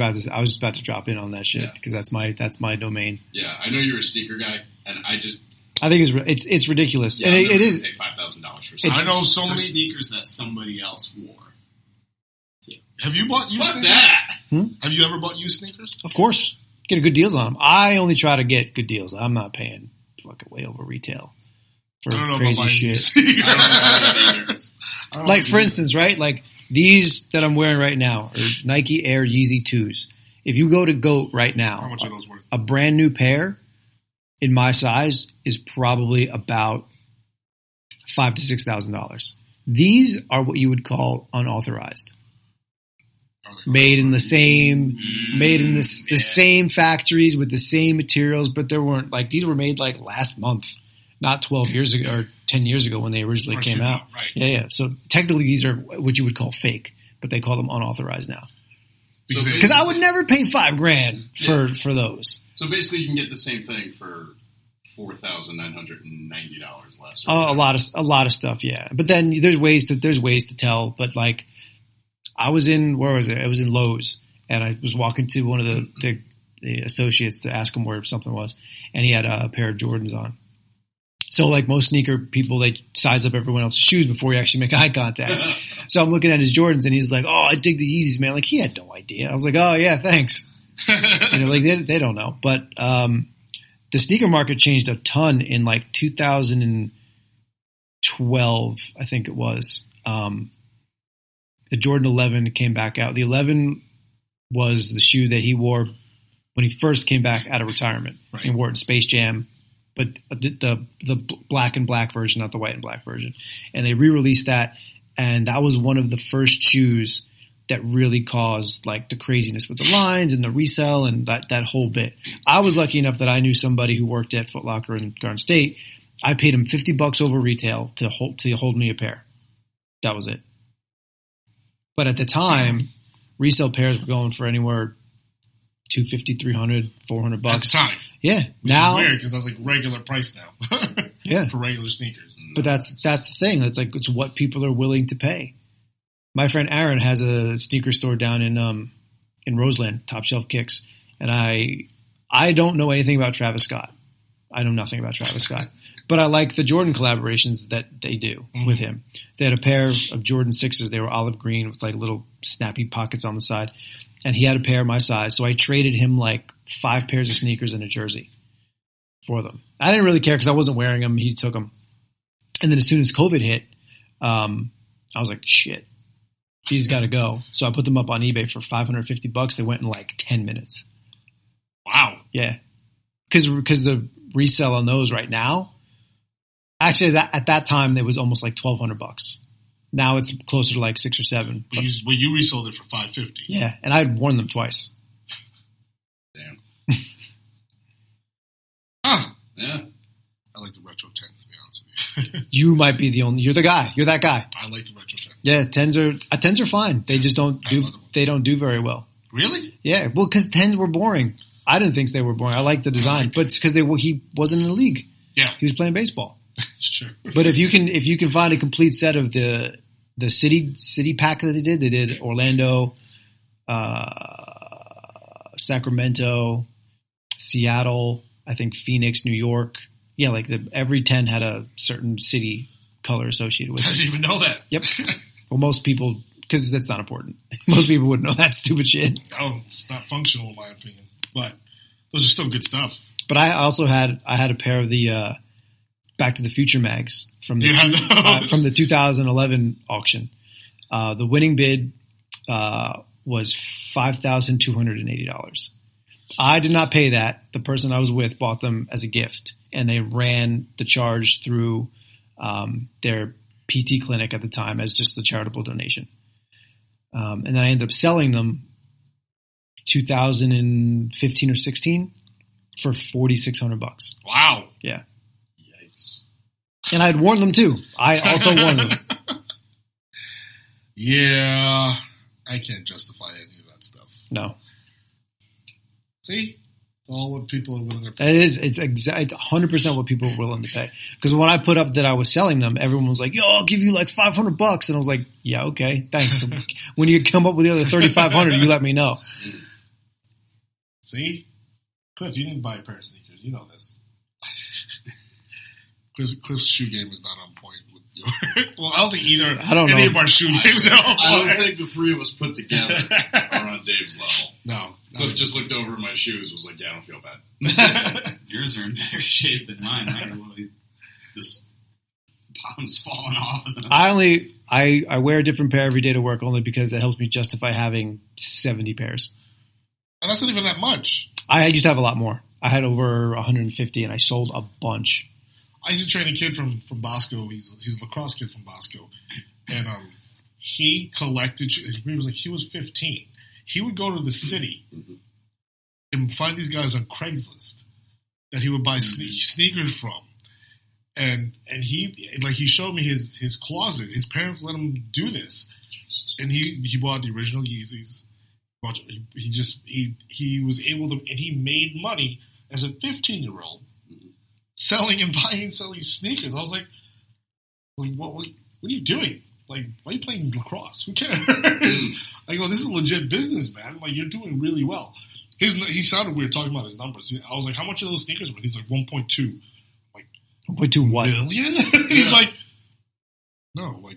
about to drop in on that shit because that's my domain. Yeah, I know you're a sneaker guy, and I think it's ridiculous, and it is. Pay $5,000 for sneakers. I know so many sneakers that somebody else wore. Have you bought used sneakers? That? Have you ever bought used sneakers? Of course, get good deals on them. I only try to get good deals. I'm not paying fucking way over retail for crazy shit. Like for instance, right? Like these that I'm wearing right now are Nike Air Yeezy 2s. If you go to GOAT right now, how much are those worth? A brand new pair in my size is probably about $5,000 to $6,000. These are what you would call unauthorized. Made in the same same factories with the same materials, but there weren't like these were made like last month, not 12 years ago or 10 years ago when they originally came out. Right. Yeah. So technically these are what you would call fake, but they call them unauthorized now. Because I would never pay $5,000 for those. So basically, you can get the same thing for $4,990 less. A lot of stuff, yeah. But then there's ways to tell. But like, I was in where was it? I was in Lowe's, and I was walking to one of the associates to ask him where something was, and he had a pair of Jordans on. So like most sneaker people, they size up everyone else's shoes before you actually make eye contact. So I'm looking at his Jordans, and he's like, "Oh, I dig the Yeezys, man." Like he had no idea. I was like, "Oh yeah, thanks." Like they don't know. But the sneaker market changed a ton in like 2012, I think it was. The Jordan 11 came back out. The 11 was the shoe that he wore when he first came back out of retirement. Right. He wore it in Space Jam, but the black and black version, not the white and black version. And they re-released that, and that was one of the first shoes that really caused like the craziness with the lines and the resell and that whole bit. I was lucky enough that I knew somebody who worked at Foot Locker in Garden State. I paid him $50 over retail to hold me a pair. That was it. But at the time, resale pairs were going for anywhere $250, $300, $400. At the time. Yeah. Which now is weird because that's like regular price now. Yeah. For regular sneakers. But that's the thing. It's what people are willing to pay. My friend Aaron has a sneaker store down in Roseland, Top Shelf Kicks, and I don't know anything about Travis Scott. I know nothing about Travis Scott. But I like the Jordan collaborations that they do with him. They had a pair of Jordan 6s. They were olive green with like little snappy pockets on the side. And he had a pair my size. So I traded him like 5 pairs of sneakers and a jersey for them. I didn't really care because I wasn't wearing them. He took them. And then as soon as COVID hit, I was like, shit, these got to go. So I put them up on eBay for $550. They went in like 10 minutes. Wow. Yeah. Because the resale on those right now, actually, at that time, it was almost like $1,200. Now it's closer to like $600 or $700. But you resold it for $550. Yeah, and I had worn them twice. Damn. Yeah. I like the retro 10s, to be honest with you. You might be you're the guy. You're that guy. I like the retro 10s. Yeah, 10s are fine. They just don't do very well. Really? Yeah, well, because 10s were boring. I didn't think they were boring. I liked the design, but it's because he wasn't in the league. Yeah, he was playing baseball. It's true. But if you can find a complete set of the city pack that they did Orlando, Sacramento, Seattle, I think Phoenix, New York. Yeah, like every 10 had a certain city color associated with it. I didn't even know that. Yep. Well, most people, because that's not important. Most people wouldn't know that stupid shit. Oh, it's not functional in my opinion. But those are still good stuff. But I also had a pair of the Back to the Future mags from the 2011 auction. The winning bid was $5,280. I did not pay that. The person I was with bought them as a gift, and they ran the charge through their PT clinic at the time as just a charitable donation. And then I ended up selling them 2015 or 16 for $4,600. Wow. Yeah. Yikes. And I'd worn them too. I also worn them. Yeah. I can't justify any of that stuff. No. See? It's all what people are willing to pay. It is. It's 100% what people are willing to pay. Because when I put up that I was selling them, everyone was like, "Yo, I'll give you like $500," and I was like, "Yeah, okay, thanks." When you come up with the other $3,500, you let me know. See, Cliff, you didn't buy a pair of sneakers. You know this. Cliff's shoe game is not on point with your. Well, I don't think any of our shoe games are on point. I don't think the three of us put together are on Dave's level. No. Cliff just looked over at my shoes, was like, "Yeah, I don't feel bad." Yours are in better shape than mine. This bottom's falling off. I wear a different pair every day to work only because that helps me justify having 70 pairs. And that's not even that much. I used to have a lot more. I had over 150, and I sold a bunch. I used to train a kid from Bosco. He's a lacrosse kid from Bosco, and he collected. He was 15. He would go to the city and find these guys on Craigslist that he would buy sneakers from, and he showed me his closet. His parents let him do this, and he bought the original Yeezys. He was able to, and he made money as a 15-year-old selling and buying and selling sneakers. I was like what are you doing? Like, why are you playing lacrosse? Who cares? I go, this is a legit business, man. Like, you're doing really well. He sounded weird talking about his numbers. I was like, how much are those sneakers worth? He's like, 1.2. Like, 1.2 what? Million? He's like, no, like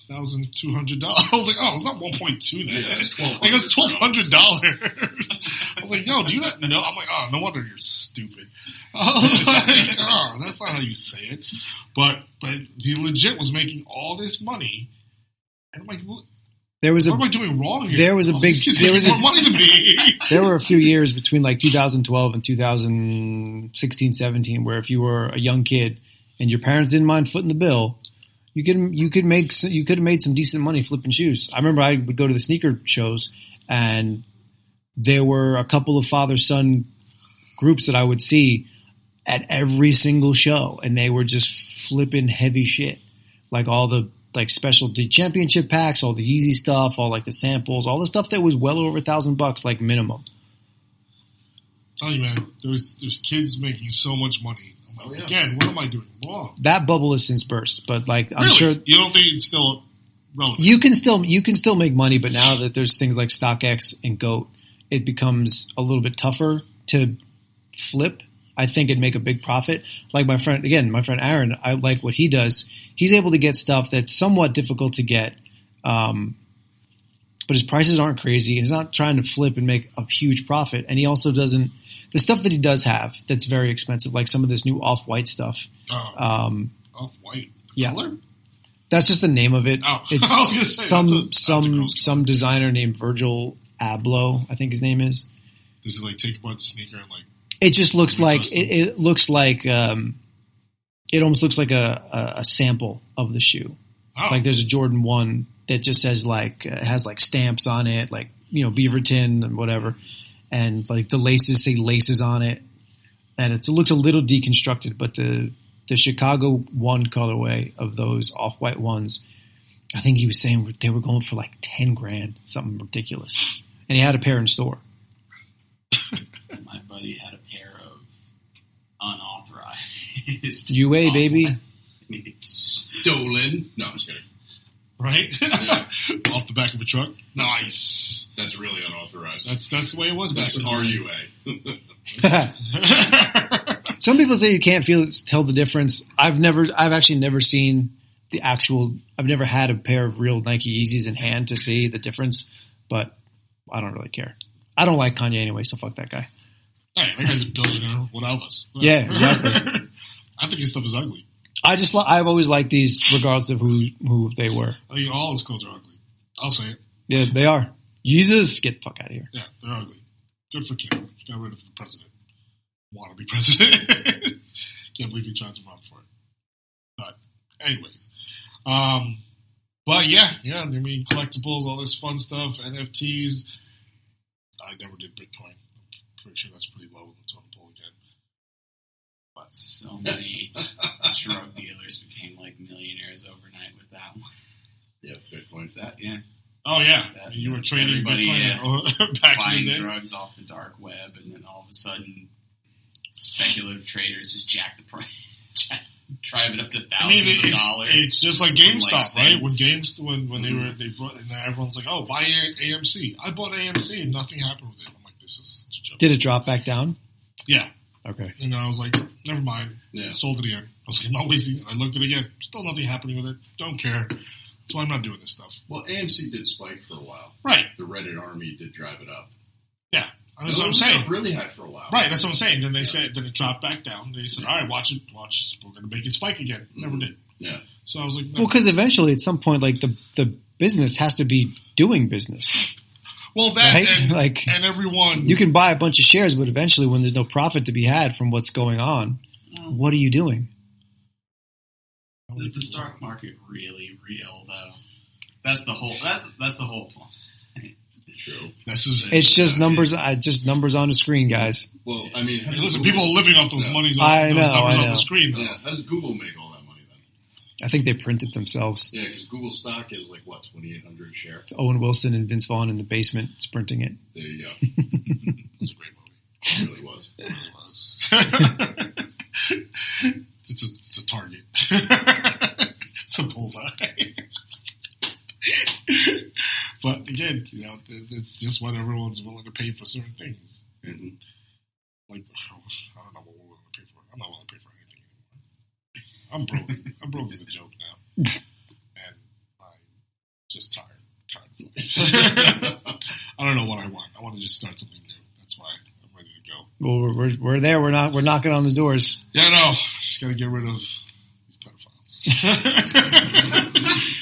$1,200. I was like, oh, it's not 1.2 then. Yeah, it's $1,200. Like, it's $1,200. I was like, yo, do you not know? I'm like, oh, no wonder you're stupid. I was like, oh, that's not how you say it. But he legit was making all this money, and I'm like, what am I doing wrong here? There was a big. There was more money than me. There were a few years between like 2012 and 2016, 17, where if you were a young kid and your parents didn't mind footing the bill, you could have made some decent money flipping shoes. I remember I would go to the sneaker shows, and there were a couple of father-son groups that I would see at every single show, and they were just flipping heavy shit, like all the like specialty championship packs, all the Yeezy stuff, all like the samples, all the stuff that was well over $1,000 like minimum. I'm telling you, man, there's kids making so much money. I'm like, again, what am I doing wrong? That bubble has since burst, but like I'm really? sure You don't think it's still relevant? You can still make money, but now that there's things like StockX and GOAT, it becomes a little bit tougher to flip. I think it'd make a big profit. Like my friend Aaron, I like what he does. He's able to get stuff that's somewhat difficult to get, but his prices aren't crazy. He's not trying to flip and make a huge profit. And he also doesn't – the stuff that he does have that's very expensive, like some of this new Off-White stuff. Off-White? Yeah. Color? That's just the name of it. Oh. It's I was gonna say, some designer named Virgil Abloh, I think his name is. Does it like take apart the sneaker and like – it just looks like it looks like it almost looks like a sample of the shoe. Oh. Like there's a Jordan 1 that just says like has like stamps on it, like Beaverton and whatever, and like the laces say laces on it, and it looks a little deconstructed. But the Chicago 1 colorway of those Off-White ones, I think he was saying they were going for like $10,000, something ridiculous, and he had a pair in store. My buddy had a pair of unauthorized UA, baby. Stolen. No, I'm just kidding. Right? Yeah. Off the back of a truck? Nice. That's really unauthorized. That's the way it was back That's then. RUA. Some people say you can't tell the difference. I've actually never seen the actual. I've never had a pair of real Nike Yeezys in hand to see the difference, but I don't really care. I don't like Kanye anyway, so fuck that guy. Hey, that guy's a billionaire. What else? Yeah, exactly. I think his stuff is ugly. I've always liked these, regardless of who they were. I mean, all his clothes are ugly. I'll say it. Yeah, they are. Jesus, get the fuck out of here. Yeah, they're ugly. Good for Kim. She got rid of the president. Want to be president? Can't believe he tried to run for it. But anyways, but yeah. I mean, collectibles, all this fun stuff, NFTs. I never did Bitcoin. I'm pretty sure that's pretty low in the totem pole again. But so many drug dealers became like millionaires overnight with that one. Yeah, Bitcoin. Is that? Yeah. Oh yeah, That, you were trading everybody, Bitcoin back buying in the day. drugs off the dark web, and then all of a sudden, speculative traders just jack the price, drive it up to thousands of dollars. It's just like GameStop, like right? When they brought, and everyone's like, "Oh, buy AMC." I bought AMC, and nothing happened with it. I'm like, "This is such a joke." Did it drop back down? Yeah. Okay. And I was like, never mind. Yeah. Sold it again. I was like, I'm not wasting it. I looked at it again. Still nothing happening with it. Don't care. So I'm not doing this stuff. Well, AMC did spike for a while. Right. The Reddit army did drive it up. Yeah. That's It what I'm was saying. up really high for a while. Right. That's what I'm saying. Then they said, then it dropped back down. They said, all right, watch it. We're going to make it spike again. Never did. Yeah. So I was like, Well, because eventually, at some point, like the business has to be doing business. well, that Right? and everyone. You can buy a bunch of shares, but eventually, when there's no profit to be had from what's going on, what are you doing? Is the stock market really real, though? That's the whole. That's the whole point. True. This is. It's just numbers. Just numbers on the screen, guys. Well, I mean, Listen, people are living off those monies. I Those know, numbers I off know. the screen, though. Yeah. How does Google make all that money then? I think they print it themselves. Yeah, because Google stock is like what, $2,800 a share. It's Owen Wilson and Vince Vaughn in the basement sprinting it. There you go. It was a great movie. It really was. It really was. It's a target. It's a bullseye. But again, it's just what everyone's willing to pay for certain things. Mm-hmm. Like, I don't know what we're willing to pay for. I'm not willing to pay for anything anymore. I'm broke. I'm broke as a joke now. And I'm just tired. I don't know what I want. I want to just start something new. That's why I'm ready to go. Well, we're there. We're knocking on the doors. Yeah, no. Just got to get rid of these pedophiles.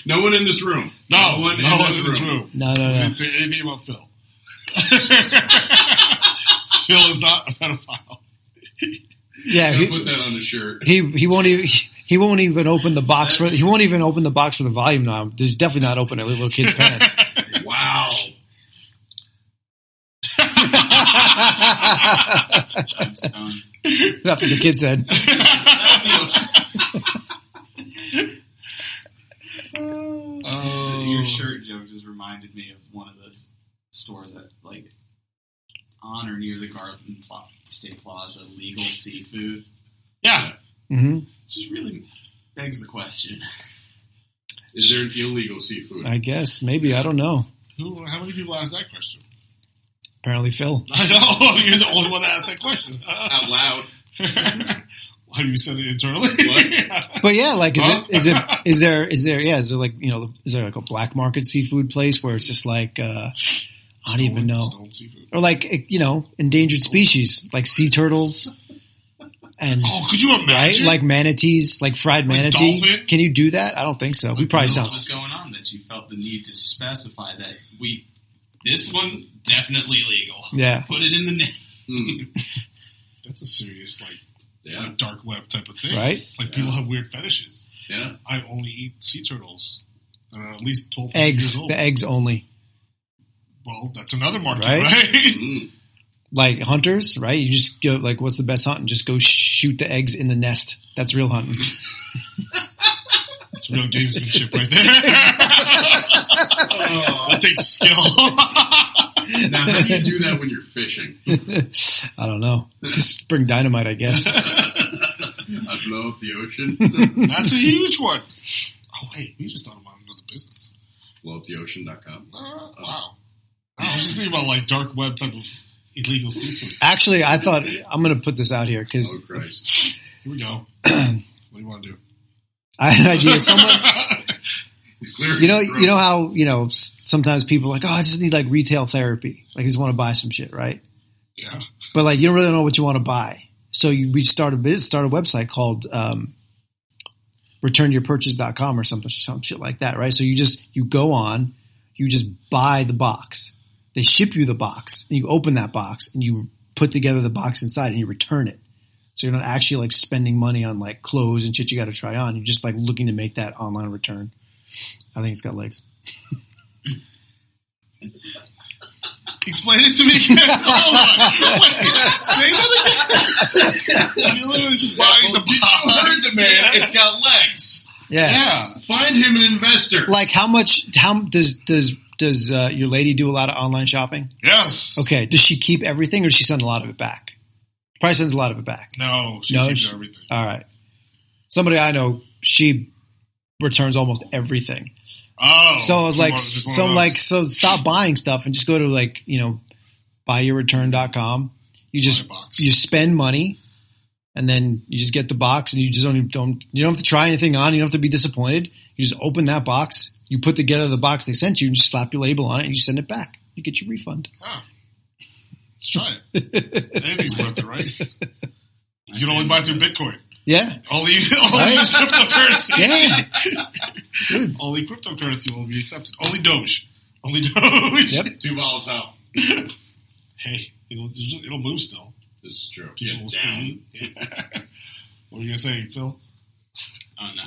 No one in this room. No one in this room. No. I didn't say anything about Phil. Phil is not a pedophile. Yeah, Put that on the shirt. he won't even open the box for the volume knob. There's definitely not open a little kid's pants. Wow. I'm stunned. That's what the kid said. Your shirt joke just reminded me of one of the stores that, like, on or near the Garden State Plaza, legal seafood. Yeah. Mm-hmm. Just really begs the question. Is there an illegal seafood? I guess maybe I don't know. How many people asked that question? Apparently, Phil. I know. You're the only one that asked that question. Out loud. Why do you said it internally? But yeah, like, is there like, is there like a black market seafood place where it's just like, I don't even know. Stolen seafood. Or like, endangered species, like sea turtles. And, could you imagine? right? Like manatees, like fried manatee. dolphin? Can you do that? I don't think so. We probably sound. What's going on that you felt the need to specify that this one definitely legal. Yeah. Put it in the name. That's a serious, Yeah. dark web type of thing. Right? Like, people have weird fetishes. Yeah. I only eat sea turtles that are at least 12 Eggs. years old. The eggs only. Well, that's another market, Right? right? Like hunters, right? You just go, like, what's the best hunting? Just go shoot the eggs in the nest. That's real hunting. That's real gamesmanship right there. That takes skill. Now, how do you do that when you're fishing? I don't know. Just bring dynamite, I guess. I blow up the ocean. That's a huge one. Oh, wait. We just thought about another business. Blowuptheocean.com. Wow. I was just thinking about, dark web type of illegal seafood. Actually, I thought I'm going to put this out here because Oh, Christ. Here we go. What do you want to do? I had an idea. Someone, He's you clearing know how sometimes people are like, oh, I just need like retail therapy. Like, I just want to buy some shit, right? Yeah. But like, you don't really know what you want to buy. So we start a website called returnyourpurchase.com or some shit like that, right? So you go on, you just buy the box. They ship you the box, and you open that box, and you put together the box inside, and you return it. So you're not actually like spending money on like clothes and shit you got to try on. You're just like looking to make that online return. I think it's got legs. Explain it to me again. Hold on. Wait, say that again. You're literally just buying the box. You heard the man. It's got legs. Yeah. Yeah. Find him an investor. Like how does Does your lady do a lot of online shopping? Yes. Okay. Does she keep everything, or does she send a lot of it back? Probably sends a lot of it back. No, she keeps everything. All right. Somebody I know, she returns almost everything. Oh. So I was like, so stop buying stuff and just go to buyyourreturn.com. You spend money, and then you just get the box, and you just don't have to try anything on. You don't have to be disappointed. You just open that box. You put together the box they sent you, and just slap your label on it, and you send it back. You get your refund. Ah. Let's try it. Anything's worth it, right? You can only buy through Bitcoin. Yeah. Only cryptocurrency. Yeah. Dude. Only cryptocurrency will be accepted. Only Doge. Yep. Too volatile. Hey, it'll move still. This is true. People will still eat. What were you going to say, Phil? Oh, no.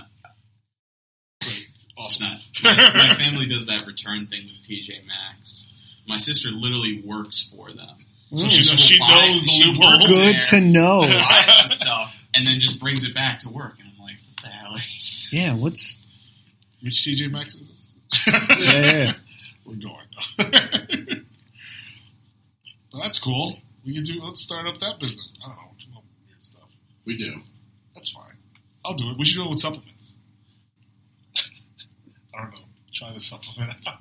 Great. Awesome. My family does that return thing with TJ Maxx. My sister literally works for them. So she knows the loophole. Good to know. Buys the stuff and then just brings it back to work. And I'm like, what the hell are you doing? Yeah, which TJ Maxx is this? Yeah. We're going. But that's cool. Let's start up that business. I don't know. Weird stuff. We do. That's fine. I'll do it. We should do it with supplements. I don't know. Try the supplement out.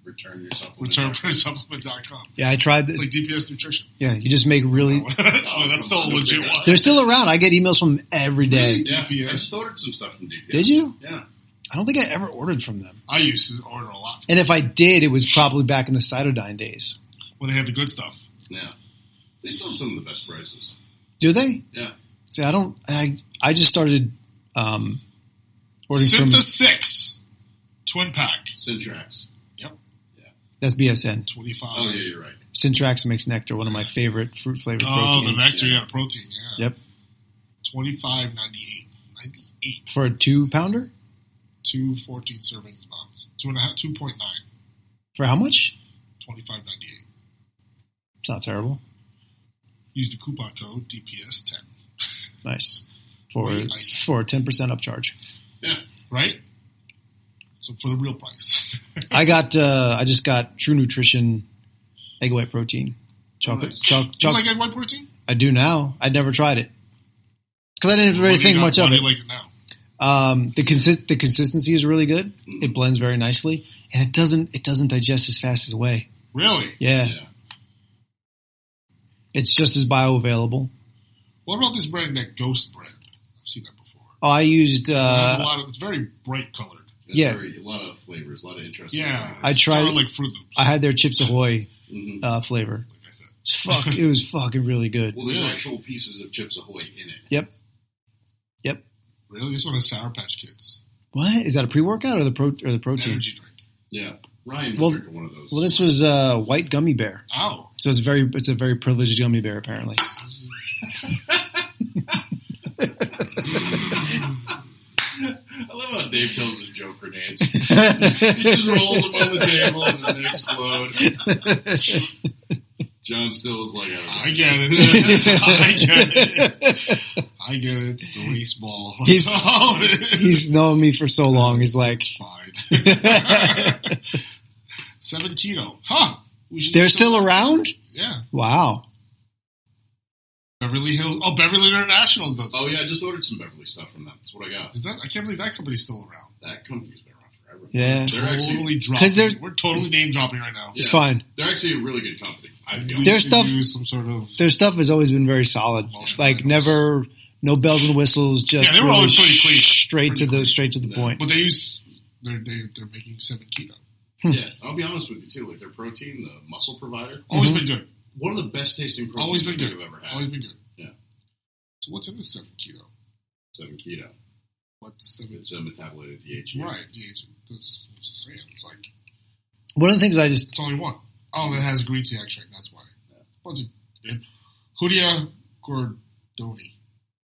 Return your supplement. Returnsupplement.com. Yeah, I tried this. It's like DPS Nutrition. Yeah, you just make really. Oh, that's still a legit one. They're still around. I get emails from them every day. Yeah, DPS. I just ordered some stuff from DPS. Did you? Yeah. I don't think I ever ordered from them. I used to order a lot. And if I did, it was probably back in the Cytodyne days. When they had the good stuff. Yeah. They still have some of the best prices. Do they? Yeah. See, I just started ordering Synth from. 6 twin pack. Syntrax. Yep. That's BSN. Oh, yeah, you're right. Syntrax makes nectar, one of my favorite fruit flavored proteins. Oh, the nectar, yeah, protein, yeah. Yep. $25.98. 98. For a 2-pounder? 2 14 servings bombs. 2.9. For how much? $25.98. It's not terrible. Use the coupon code DPS10. Nice. For a 10% upcharge. Yeah. Right? So for the real price. I just got True Nutrition egg white protein. Chocolate. Do you like egg white protein? I do now. I'd never tried it. Because I didn't really think much of it. Why do you like it now? The consistency is really good. Mm-hmm. It blends very nicely. And it doesn't digest as fast as whey. Really? Yeah. It's just as bioavailable. What about this brand, that Ghost brand? I've seen that before. Oh, I used... it has it's very bright colored. A lot of flavors, a lot of interesting flavors. I tried it. Like Fruit Loops. I had their Chips Ahoy flavor. Like I said. It was fucking really good. Well, there's actual pieces of Chips Ahoy in it. Yep. Really? This one has Sour Patch Kids. What? Is that a pre-workout or the protein? Energy drink. Yeah. Ryan was drinking one of those. Well, this was a white gummy bear. Ow. So it's a very privileged gummy bear, apparently. I love how Dave tells his joke grenades. He just rolls them on the table and then they explode. John still is like, I get it. I get it. It's the waste ball. He's known me for so long. He's like, fine. 7 Keto. Huh. They're still around? Yeah. Wow. Beverly Hills. Oh, Beverly International does it. Oh, yeah, I just ordered some Beverly stuff from them. That's what I got. I can't believe that company's still around. That company's been around forever. Yeah. They're totally dropping. We're totally name dropping right now. Yeah, it's fine. They're actually a really good company. I feel. Their stuff has always been very solid. Like never, no bells and whistles. Just they were always pretty clean. Straight to the point. But they're making 7 Keto. Yeah, I'll be honest with you too. Like their protein, the muscle provider, always been good. One of the best tasting proteins always been good. I've ever had. Always been good. Yeah. So what's in the 7 Keto? 7 Keto. What's 7? It's a metabolite of DHEA. Right, DHEA. That's what I'm saying. It's like one of the things it's only one. Oh, it has green tea extract. That's why. Yeah. Bunch of Hudia Gordoni.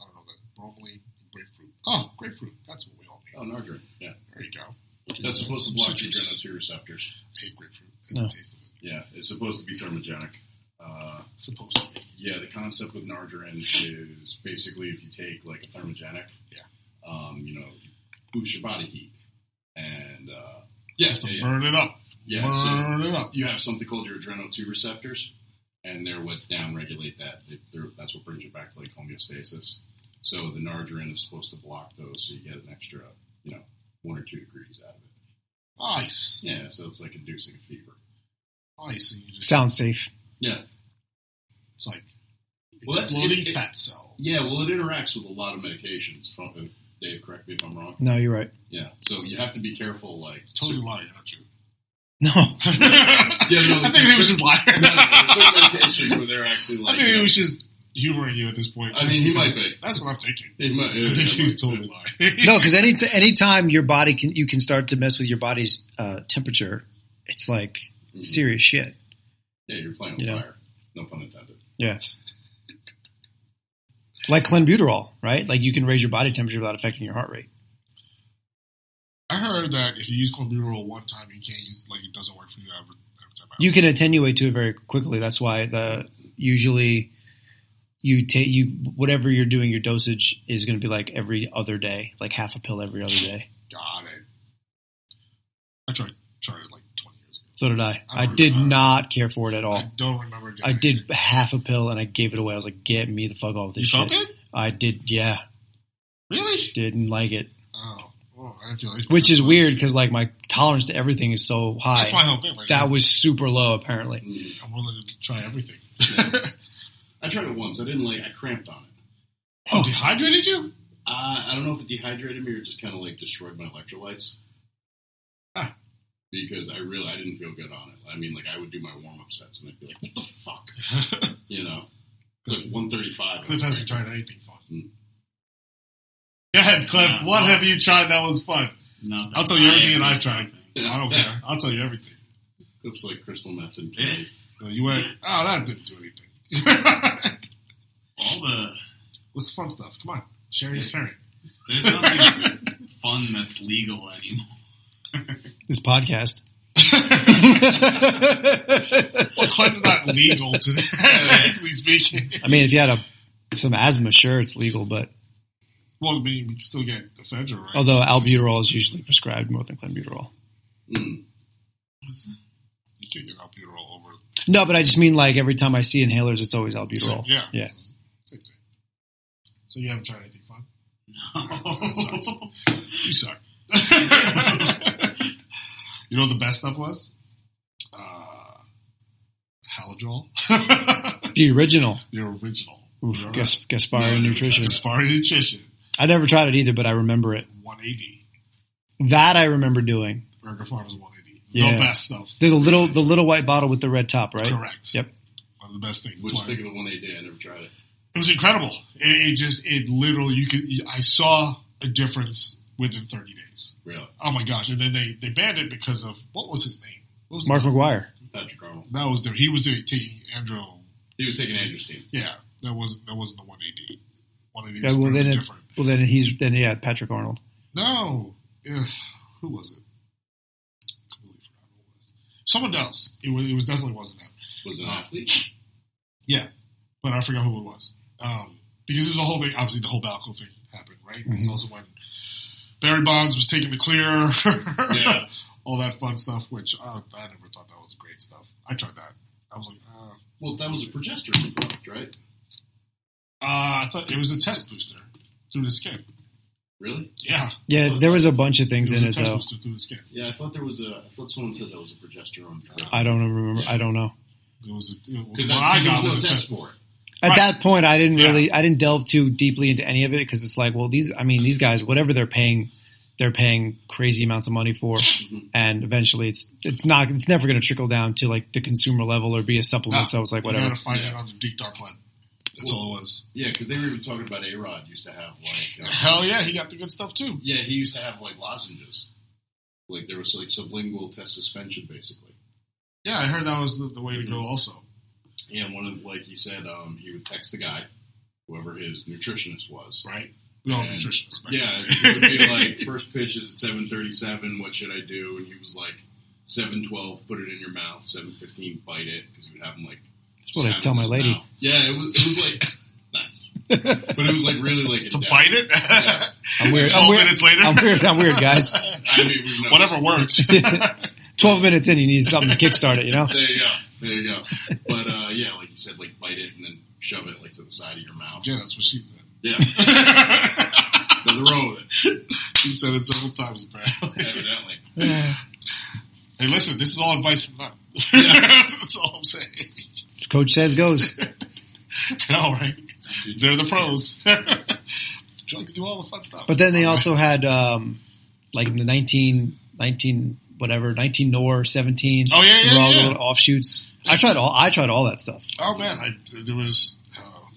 I don't know that. Bromelain, grapefruit. Oh, grapefruit. That's what we all need. Oh, margarine. Yeah. There you go. That's supposed to block your adrenaline receptors. I hate grapefruit. I hate the taste of it. Yeah, it's supposed to be thermogenic. Supposed to be. Yeah, the concept with margarine is basically if you take like a thermogenic, boost your body heat. And burn it up. Yeah, burn it up. you have something called your adrenal 2 receptors, and they're what down-regulate that. That's what brings you back to like homeostasis. So the Nargerin is supposed to block those, so you get an extra, 1 or 2 degrees out of it. Nice. Yeah, so it's like inducing a fever. Nice. And you just, Sounds safe. Yeah. it's like Well, exploding fat cells. Yeah, well, it interacts with a lot of medications. Dave, correct me if I'm wrong. No, you're right. Yeah, so you have to be careful. Like Totally lying, aren't you? No. I think he was just lying. No, there's certain medications where they're actually like. I think he was just humoring you at this point. I mean, he might be. That's what I'm thinking. He might, I think he's totally lying. No, because anytime your body you can start to mess with your body's temperature, it's like serious shit. Yeah, you're playing with fire. No pun intended. Yeah. Like clenbuterol, right? Like you can raise your body temperature without affecting your heart rate. I heard that if you use clenbuterol one time, you can't use it doesn't work for you every time. You can attenuate to it very quickly. That's why usually you take whatever you're doing, your dosage is going to be like every other day, like half a pill every other day. Got it. I tried it like 20 years ago. So did I. I did not care for it at all. I don't remember. I did half a pill and I gave it away. I was like, get me the fuck off this shit. You felt it? I did, yeah. Really? Didn't like it. Oh. Well, I feel like Which is weird because like my tolerance to everything is so high. That's my whole thing. Like, that was super low apparently. I'm willing to try everything. I tried it once. I didn't like. I cramped on it. Oh, dehydrated you? I don't know if it dehydrated me or just kind of like destroyed my electrolytes. Ah. Because I didn't feel good on it. I mean, like I would do my warm up sets and I'd be like, "What the fuck?" It's like 135. Cliff hasn't tried anything fun. Go ahead, Cliff. What have you tried that was fun? Nothing. I'll tell you everything that I've tried. I don't care. I'll tell you everything. Cliff's like crystal meth and candy. You went, oh, that didn't do anything. What's fun stuff? Come on. Sharing is caring. There's nothing fun that's legal anymore. This podcast. Well, Clint's not legal today, technically speaking. I mean, if you had some asthma, sure, it's legal, but... Well, I mean, we can still get ephedra, right? Although albuterol is usually prescribed more than clenbuterol. What's that? You can't get albuterol over... No, but I just mean like every time I see inhalers, it's always albuterol. Yeah. Yeah. Same thing. So you haven't tried anything fun? No. That sucks. You suck. You know what the best stuff was? Halidrol. The original. The original. Oof, Gaspari Nutrition. Gaspari Nutrition. I never tried it either, but I remember it. 180. That I remember doing. Burger Farm's 180. Yeah. The best stuff. The little white bottle with the red top, right? Correct. Yep. One of the best things. What did you think of the 180? I never tried it. It was incredible. It literally, I saw a difference within 30 days. Really? Oh my gosh. And then they banned it because of, what was his name? Mark McGuire. Patrick Arnold. That was there. He was taking Andrew. He was taking Andrewstein. Yeah. That wasn't the 180. 180 Yeah, was different. Then Patrick Arnold. No. Who was it? I completely forgot who it was. Someone else. It was definitely wasn't him. Was it an athlete? Yeah. But I forgot who it was. Because there's a whole thing, obviously the whole Balco thing happened, right? Mm-hmm. This is also when Barry Bonds was taking the clear. Yeah. All that fun stuff, which I never thought that was great stuff. I tried that. I was like, well, that was a progesterone product, right? I thought it was a test booster through the skin. Really? Yeah. Yeah, there was a bunch of things in it, a test though. booster through the skin. Yeah, I thought someone said that was a progesterone product. I don't remember. Yeah. I don't know. It was Because what I got there was was a no test test for it. At that point, I didn't delve too deeply into any of it because it's like, well, these guys, whatever they're paying crazy amounts of money for, and eventually it's never going to trickle down to like the consumer level or be a supplement. So I was like, whatever. You got to find it on the deep dark web. That's all it was. Yeah, because they were even talking about A-Rod used to have like... Hell yeah, he got the good stuff too. Yeah, he used to have like lozenges. Like there was like sublingual test suspension, basically. Yeah, I heard that was the way to go also. Yeah, he said he would text the guy, whoever his nutritionist was. Right. We all have nutritionists. Yeah, it would be like, first pitch is at 7:37, what should I do? And he was like, 7:12, put it in your mouth, 7:15, bite it, because he would have him like... That's what I tell my lady. Mouth. Yeah, it was like... Nice. But it was like really like... To bite it? Yeah. I'm weird. 12 minutes later? I'm weird, guys. I mean, Whatever works. 12 minutes in, you need something to kickstart it, you know? There you go. But, yeah, like you said, like, bite it and then shove it, like, to the side of your mouth. Yeah, that's what she said. Yeah. Nothing wrong with it. She said it several times, apparently. Evidently. Hey, listen, this is all advice from them. Yeah. That's all I'm saying. Coach says goes. All right. They're the pros. Drugs do all the fun stuff. But then they also had, like in the 19 Nor 17. Oh, yeah. There were all the little offshoots. I tried all that stuff. Oh, man. There was...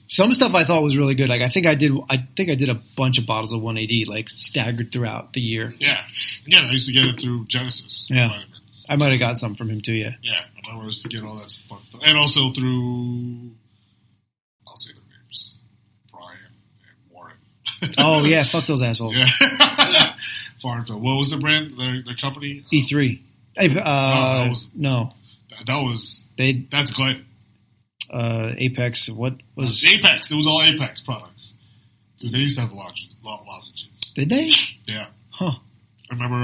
Some stuff I thought was really good. Like I think I did a bunch of bottles of 180, like staggered throughout the year. Yeah. Again, I used to get it through Genesis. Yeah. Vitamins. I might have got some from him too, yeah. Yeah. I remember I used to get all that fun stuff. And also through, I'll say their names, Brian and Warren. Oh, yeah, fuck those assholes. Yeah. Farmville. What was the brand, their company? E3. No. That's Glenn. Apex. What was Apex? It was all Apex products because they used to have a lot of lozenges. Did they? Yeah. Huh. I remember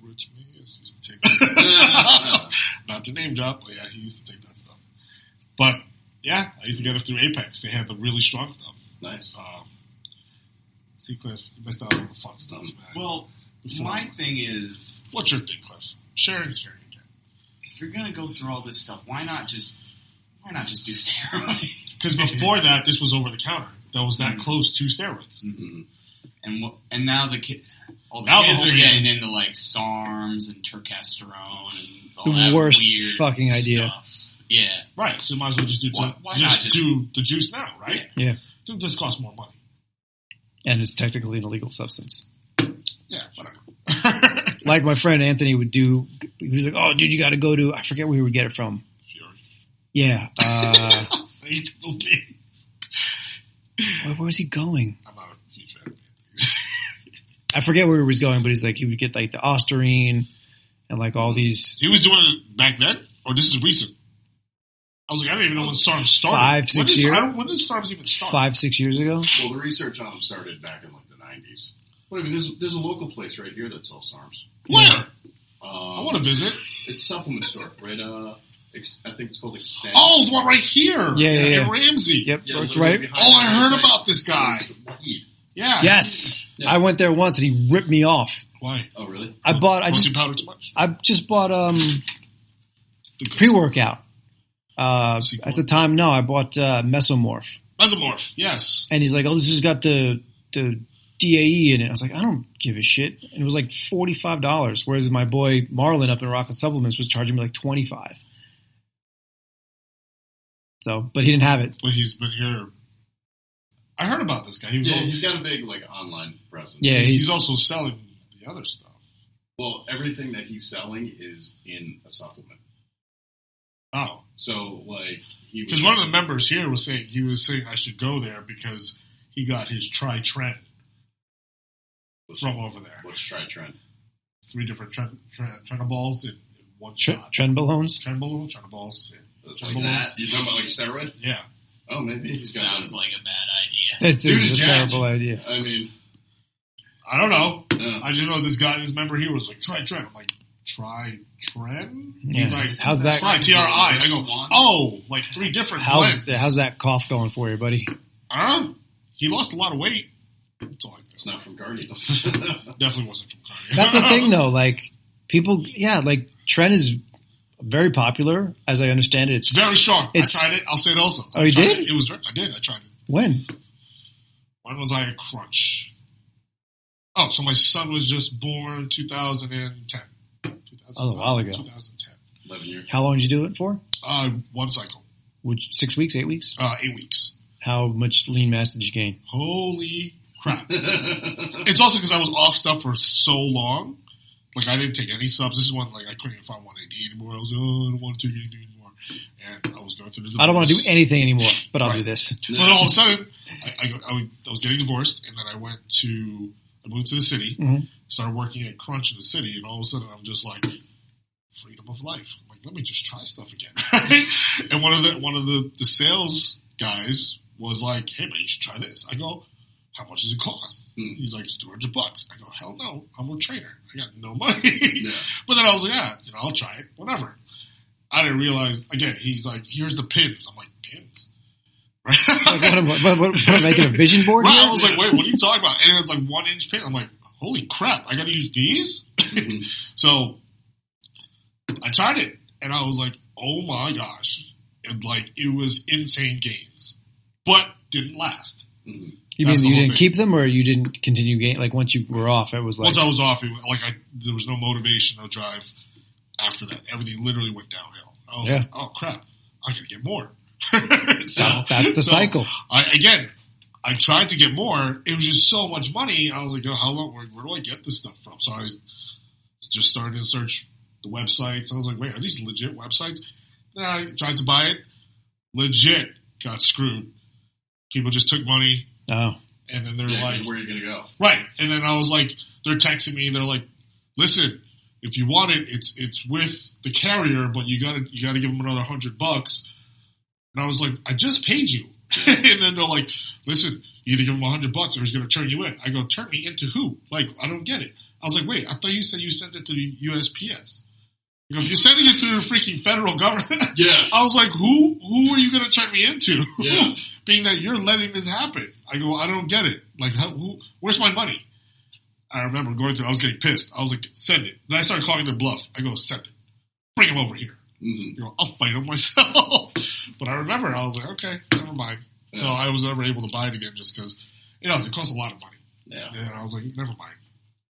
Rich Mayes used to take that. Not to name drop, but yeah, he used to take that stuff. But yeah, I used to get it through Apex. They had the really strong stuff. Nice. See, Cliff, you missed out on the fun stuff, man. Well, my thing is, what's your thing, Cliff? Sharing is caring again. If you're gonna go through all this stuff, why not just do steroids? Because before that, this was over the counter. That was that close to steroids. Mm-hmm. And now the kids are getting into like SARMs and tercasterone and all that worst weird fucking idea. stuff. Yeah, Right. So you might as well just do why not just do the juice now, right? Yeah. It just costs more money. And it's technically an illegal substance. Yeah, whatever. Like my friend Anthony would do. He was like, "Oh, dude, you got to go to." I forget where he would get it from. Fury. Yeah. Say those names. Where was he going? I'm not a huge fan. I forget where he was going, but he's like, he would get like the Ostarine and like all these. He was doing it back then, or this is recent? I was like, I don't even know when SARMS started. 5-6 years. When did SARMS even start? 5-6 years ago. Well, the research on them started back in like the 90s. But I mean, there's a local place right here that sells SARMs. Where? I want to visit. It's a supplement store, right? I think it's called Extend. Oh, the one right here. Yeah. In Ramsey. Yep, Yeah, it's right. Oh, I heard about this guy. Yeah. Yes, Yeah. I went there once and he ripped me off. Why? Oh, really? I Protein powder too much. just bought The good pre-workout. C4. At the time, no, I bought Mesomorph, Mesomorph. Yes. and he's like, "Oh, this has got the DAE in it." I was like, "I don't give a shit." And it was like $45, whereas my boy Marlon up in Rocket Supplements was charging me like $25. So, but he didn't have it. But he's been here. I heard about this guy. He's got a big like online presence. Yeah, He's also selling the other stuff. Well, everything that he's selling is in a supplement. Oh. So, like, Because one of the members here was saying I should go there because he got his Tri-Trend from over there. What's Tri-Trend? 3 different Trenoballs in one shot. Trenbolones. Trenoballs. Yeah. Like that? You talking about like steroid? Yeah. Oh, maybe he's got sounds like a bad idea. It's Dude is a jacked. terrible idea. I mean, I don't know. yeah. I just know this guy, this member here was like Tri-Trend. I'm like, Tri-Trend? Yeah. He's like, How's that? Tri, T-R-I. I go, oh, like 3 different blends. How's that cough going for you, buddy? I don't know. He lost a lot of weight. That's all I know. It's not from cardio. Definitely wasn't from cardio. That's the thing, though. Like people, like Tren is very popular, as I understand it. It's very strong. I it's- tried it. I'll say it also. Oh, you did? It was. I did. I tried it. When? When was I a crunch? Oh, so my son was just born 2010. Oh, a while ago. 2010. 11 years. How long did you do it for? One cycle. 6 weeks, 8 weeks? 8 weeks. How much lean mass did you gain? Holy crap. It's also because I was off stuff for so long. Like, I didn't take any subs. This is when, like, I couldn't even find 180 anymore. I was like, oh, I don't want to take anything anymore. And I was going through the divorce. I don't want to do anything anymore, but I'll do this. But all of a sudden, I was getting divorced, and then I moved to the city, started working at Crunch in the city, and all of a sudden I'm just like, freedom of life. I'm like, let me just try stuff again. And one of the sales guys was like, hey, man, you should try this. I go, how much does it cost? He's like, it's $200. I go, hell no, I'm a trainer. I got no money. Yeah. But then I was like, I'll try it, whatever. I didn't realize, again, he's like, here's the pins. I'm like, pins? Right? Like, what am I making a vision board Right, here? I was like, wait, what are you talking about? And it was like 1-inch pin. I'm like, holy crap, I got to use these? So I tried it, and I was like, oh my gosh. And like, it was insane games. But didn't last. You mean you didn't keep them, or you didn't continue game? Like once you were off, it was like once I was off, there was no motivation, no drive. After that, everything literally went downhill. I was like, oh crap, I could get more. That's the cycle. I tried to get more. It was just so much money. I was like, how long? Where do I get this stuff from? So I just started to search the websites. I was like, wait, are these legit websites? Then I tried to buy it. Legit, got screwed. People just took money. Oh. And then they're like, where are you going to go? Right. And then I was like, they're texting me. They're like, listen, if you want it, it's with the carrier, but you gotta give them another $100. And I was like, I just paid you. And then they're like, listen, you either give them $100 or he's going to turn you in. I go, turn me into who? Like, I don't get it. I was like, wait, I thought you said you sent it to the USPS. You know, if you're sending it through the freaking federal government, I was like, who are you going to turn me into? Yeah. Being that you're letting this happen. I go, I don't get it. Like, where's my money? I remember going through, I was getting pissed. I was like, send it. Then I started calling their bluff. I go, send it. Bring him over here. You know, I'll fight him myself. But I remember, I was like, okay, never mind. Yeah. So I was never able to buy it again just because, it costs a lot of money. Yeah. And I was like, never mind.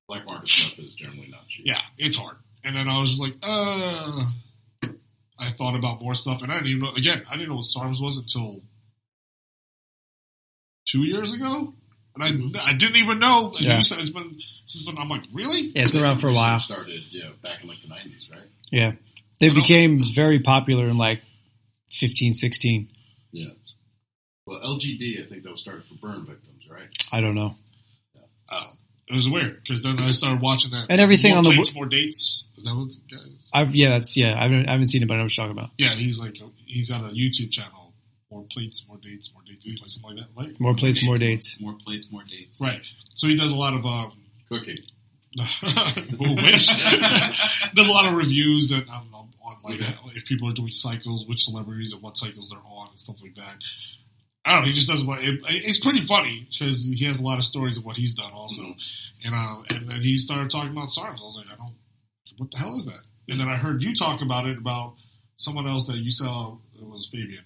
Black market stuff is generally not cheap. Yeah, it's hard. And then I was just like, I thought about more stuff. And I didn't even know, again, I didn't know what SARMS was until 2 years ago. And I didn't even know. And you said it's been, I'm like, really? Yeah, it's been around for a while. Started, back in like the 90s, right? Yeah. They became very popular in like 15, 16. Yeah. Well, LGD, I think that was started for burn victims, right? I don't know. Yeah. It was weird because then I started watching that. And everything on the more dates. Is that what? I haven't seen it, but I know what you're talking about. Yeah, he's got a YouTube channel. More plates, more dates, like something like that. Right? More plates, more dates. More plates, more dates. Right. So he does a lot of cooking. Wish. Does a lot of reviews and on like if people are doing cycles, which celebrities and what cycles they're on and stuff like that. I don't know. He just does it's pretty funny because he has a lot of stories of what he's done also. And then he started talking about SARMS. I was like, what the hell is that? And then I heard you talk about it about someone else that you saw. It was Fabian.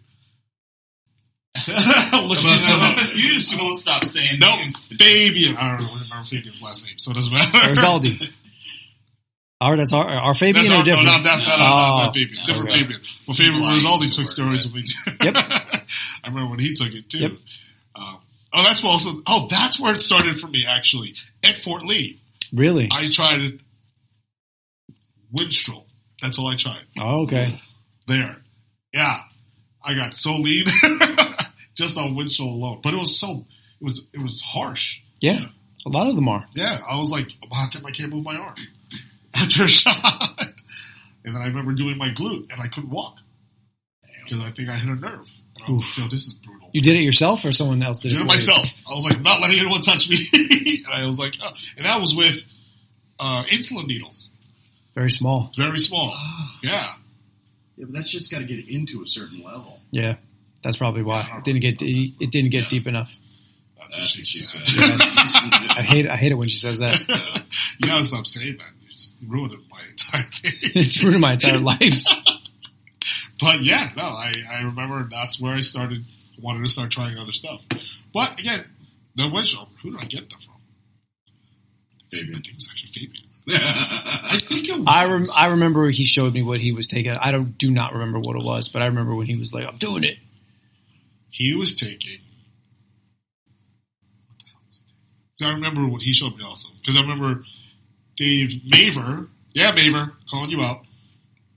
You just won't stop saying names. Fabian. I don't remember Fabian's last name, so it doesn't matter. Or Zaldi. That's our Fabian or different? No, not Fabian. Different Fabian. Well, Fabian Rizaldi took steroids with me too. Yep. I remember when he took it too. Yep. That's where it started for me actually. At Fort Lee. Really? I tried it. Winstrol. That's all I tried. Oh, okay. There. Yeah. I got so lean just on Winstrol alone. But it was harsh. Yeah. A lot of them are. Yeah. I was like, how come I can't move my arm? After a shot. And then I remember doing my glute and I couldn't walk. Because I think I hit a nerve. And I was like, yo, this is brutal. You did it yourself or someone else did it? I did it myself. I was like, not letting anyone touch me. And I was like, oh. And that was with insulin needles. Very small. Very small. Yeah. Yeah, but that's just got to get into a certain level. Yeah. That's probably why. It didn't get deep enough. That's what she said. Yes. I hate it when she says that. You gotta stop saying that. You ruined my entire thing. It's ruined my entire life. But yeah, no, I remember that's where I wanted to start trying other stuff. But again, the Winstrol, who did I get that from? Fabian. I think it was actually Fabian. I think it was. I remember he showed me what he was taking. I do not remember what it was, but I remember when he was like, I'm doing it. He was taking. What the hell was he taking? I remember what he showed me also. Because I remember Dave Maver. Yeah, Maver, calling you out.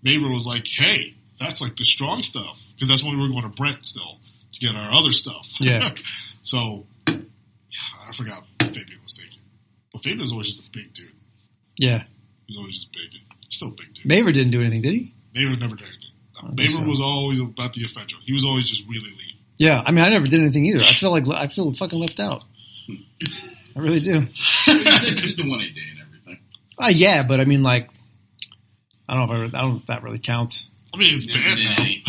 Maver was like, hey, that's like the strong stuff. Because that's when we were going to Brent still to get our other stuff. Yeah. So, yeah, I forgot what Fabian was taking. But Fabian was always just a big dude. Yeah. He was always just big. Still a big dude. Maver didn't do anything, did he? Maver never did anything. Maver was always about the ephedrine. He was always just really lean. Yeah, I mean, I never did anything either. I feel fucking left out. I really do. You said you do 1 a day and everything. Yeah, but I mean, like, I don't know if that really counts. I mean, it's Never bad did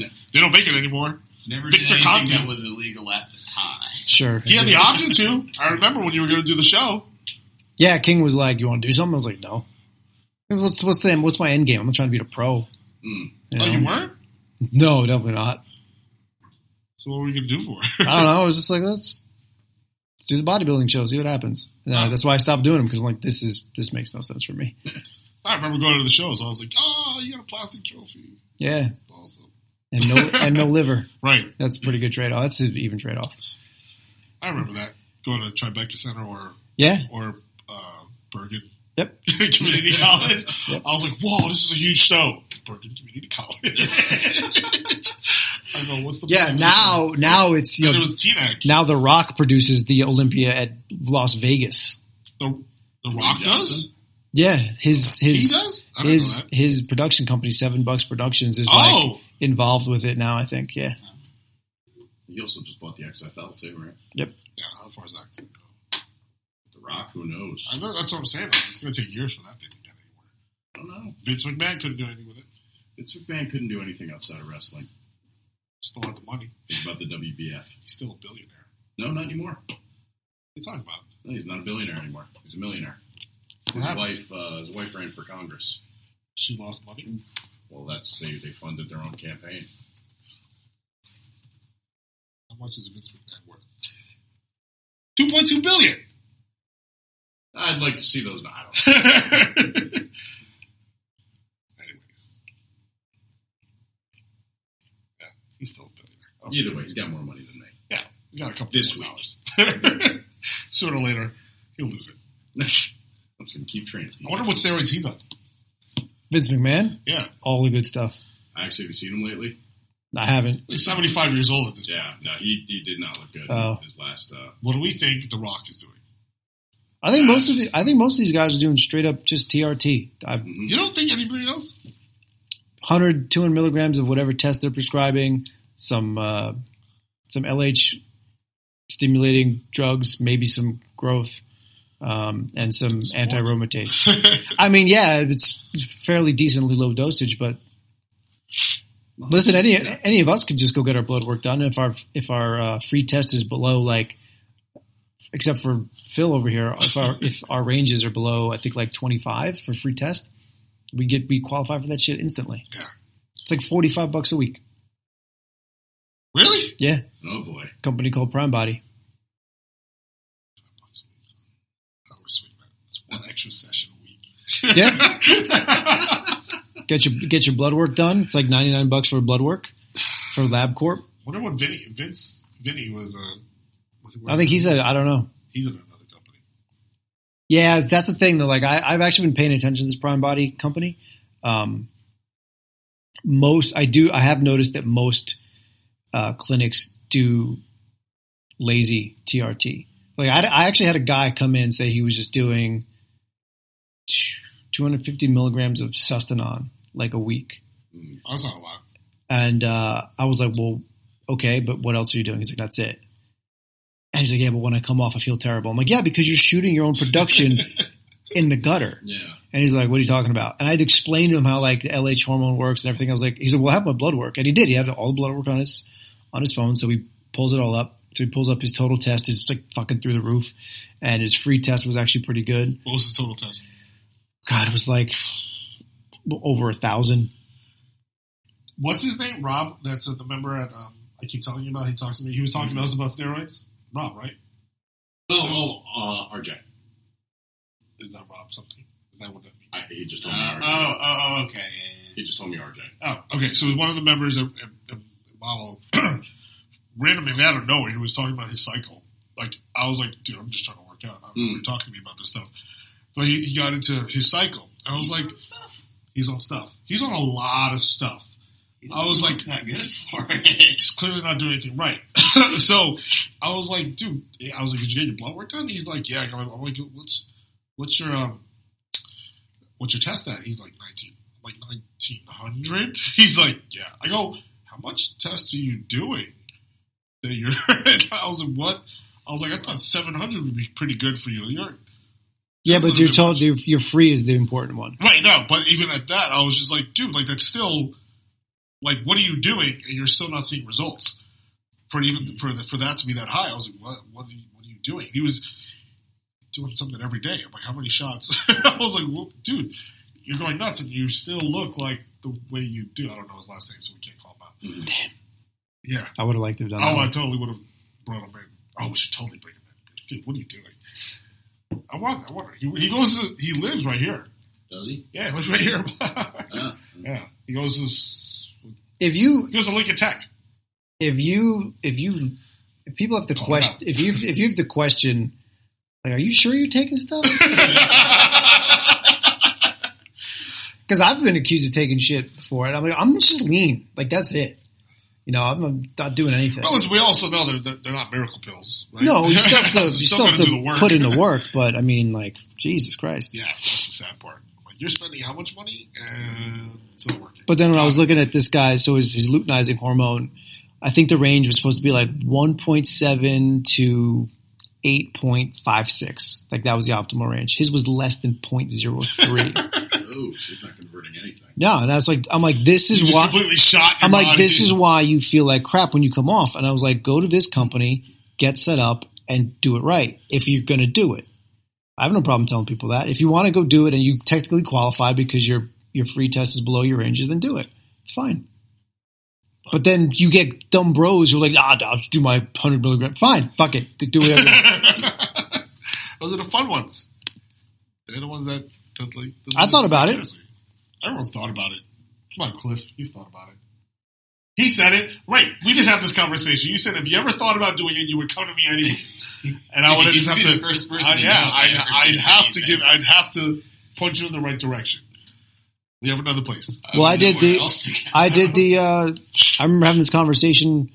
now. They don't make it anymore. Never Victor did anything Conti. that was illegal at the time. Sure. He had the option to. I remember when you were going to do the show. Yeah, King was like, "You want to do something?" I was like, "No." What's my end game? I'm not trying to be a pro. Mm. You Oh, know? you weren't? No, definitely not. So what were we going to do for it? I don't know. I was just like, let's do the bodybuilding show, see what happens. And that's why I stopped doing them because I'm like, this makes no sense for me. I remember going to the shows. I was like, oh, you got a plastic trophy. Yeah, Awesome. and no liver. Right. That's a pretty good trade off. That's an even trade off. I remember that. Going to Tribeca Center or Bergen Yep. Community College. Yep. I was like, whoa, this is a huge show. Bergen Community College. I go, what's the point of this show? Now it's And there was T-Neck. now The Rock produces the Olympia at Las Vegas. The Rock does? Yeah, He does? I didn't know that. his production company, $7 Productions, is like involved with it now. I think. Yeah. He also just bought the XFL too, right? Yep. Yeah, how far is that going to go? The Rock, who knows? I know, that's what I'm saying. It's going to take years for that thing to get anywhere. I don't know. Vince McMahon couldn't do anything with it. Vince McMahon couldn't do anything outside of wrestling. Still had the money. Think about the WBF. He's still a billionaire. No, not anymore. What are you talking about? No, he's not a billionaire anymore. He's a millionaire. What happened? His wife ran for Congress. She lost money? Well, they funded their own campaign. How much is Vince McMahon worth? $2.2 billion. I'd like to see those. No, I don't know. Anyways. Yeah, he's still a billionaire. Either way, he's got more money than me. Yeah, he's got a couple This more week. dollars. Sooner or later, he'll lose it. I'm just going to keep training. I wonder what steroids he done. Vince McMahon, Yeah. all the good stuff. Actually, have you seen him lately? I haven't. He's 75 years old at this point. Yeah, no, he did not look good. Oh. His last. What do we think The Rock is doing? I think most of these guys are doing straight up just TRT. Mhm. You don't think anybody else? 100, 200 milligrams of whatever test they're prescribing, some LH stimulating drugs, maybe some growth, and some anti-aromatase. I mean, yeah, it's fairly decently low dosage, but listen, any of us could just go get our blood work done. If our free test is below, like, except for Phil over here, if our ranges are below, I think like 25 for free test, we qualify for that shit instantly. Yeah. It's like $45 a week. Really? Yeah. Oh boy. Company called Prime Body. Oh, we're sweet, man. It's one extra session a week. Yeah. Get your blood work done. It's like $99 for blood work for LabCorp. Wonder what Vinny was. I think I don't know. He's in another company. Yeah, that's the thing though. Like I've actually been paying attention to this Prime Body company. I have noticed that most clinics do lazy TRT. Like I actually had a guy come in and say he was just doing 250 milligrams of Sustanon like a week. That's not a lot. And I was like, well, okay, but what else are you doing? He's like, that's it. And he's like, yeah, but when I come off, I feel terrible. I'm like, yeah, because you're shooting your own production in the gutter. Yeah. And he's like, what are you talking about? And I'd explained to him how like the LH hormone works and everything. I was like, he's like, well, I have my blood work. And he did. He had all the blood work on his phone. So he pulls it all up. So he pulls up his total test. It's like fucking through the roof. And his free test was actually pretty good. What was his total test? God, it was like over 1,000. What's his name? Rob? That's the member at, I keep telling you about. He talks to me. He was talking to us about steroids. Rob, right? RJ. Is that Rob something? Is that what that means? He just told me RJ. Okay. He just told me RJ. Oh, okay. So it was one of the members of Malo. Randomly out of nowhere, he was talking about his cycle. Like, I was like, dude, I'm just trying to work out. I don't know you're talking to me about this stuff. But he got into his cycle. And I was like, he's on stuff. He's on a lot of stuff. I was like, that good for it. He's clearly not doing anything right. So I was like, dude, did you get your blood work done? He's like, yeah. I'm like, what's your test at? He's like 19. I'm like 1900. He's like, yeah. I go, how much test are you doing? That you're. I was like, what I was like, I thought 700 would be pretty good for you. Yeah, but you're told you're free is the important one. Right, no, but even at that, I was just like, dude, like that's still, like, what are you doing? And you're still not seeing results for that to be that high. I was like, what are you doing? He was doing something every day. I'm like, how many shots? I was like, well, dude, you're going nuts, and you still look like the way you do. I don't know his last name, so we can't call him out. Mm-hmm. Damn. Yeah. I would have liked to have done that. Oh, I totally would have brought him in. Oh, we should totally bring him in. Dude, what are you doing? I wonder. He goes. He lives right here. Does he? Yeah, he lives right here. Yeah. He goes to. He goes to Lincoln Tech. If people have to question, if you have to question, like, are you sure you're taking stuff? Because I've been accused of taking shit before, and I'm like, I'm just lean. Like, that's it. You know, I'm not doing anything. Well, we also know they're not miracle pills, right? No, you still have to do the work. put in the work, but I mean, like, Jesus Christ. Yeah, that's the sad part. Like, you're spending how much money, and it's not working. But then when I was looking at this guy, so his luteinizing hormone, I think the range was supposed to be like 1.7 to 8.56. Like, that was the optimal range. His was less than 0.03. Oh, so he's not converting anything. No, and I was like, I'm like, this is why. Completely shot. I'm like, this is why you feel like crap when you come off. And I was like, go to this company, get set up, and do it right. If you're going to do it, I have no problem telling people that. If you want to go do it and you technically qualify because your free test is below your ranges, then do it. It's fine. But then you get dumb bros who are like, I'll just do my 100 milligram. Fine, fuck it, do whatever. Those are the fun ones. They're the ones that like. I thought about it. Everyone's thought about it. Come on, Cliff, you've thought about it. He said it. Wait, we just had this conversation. You said if you ever thought about doing it, you would come to me anyway, and I would just have to. The first person I'd have to point you in the right direction. We have another place. Well, I remember having this conversation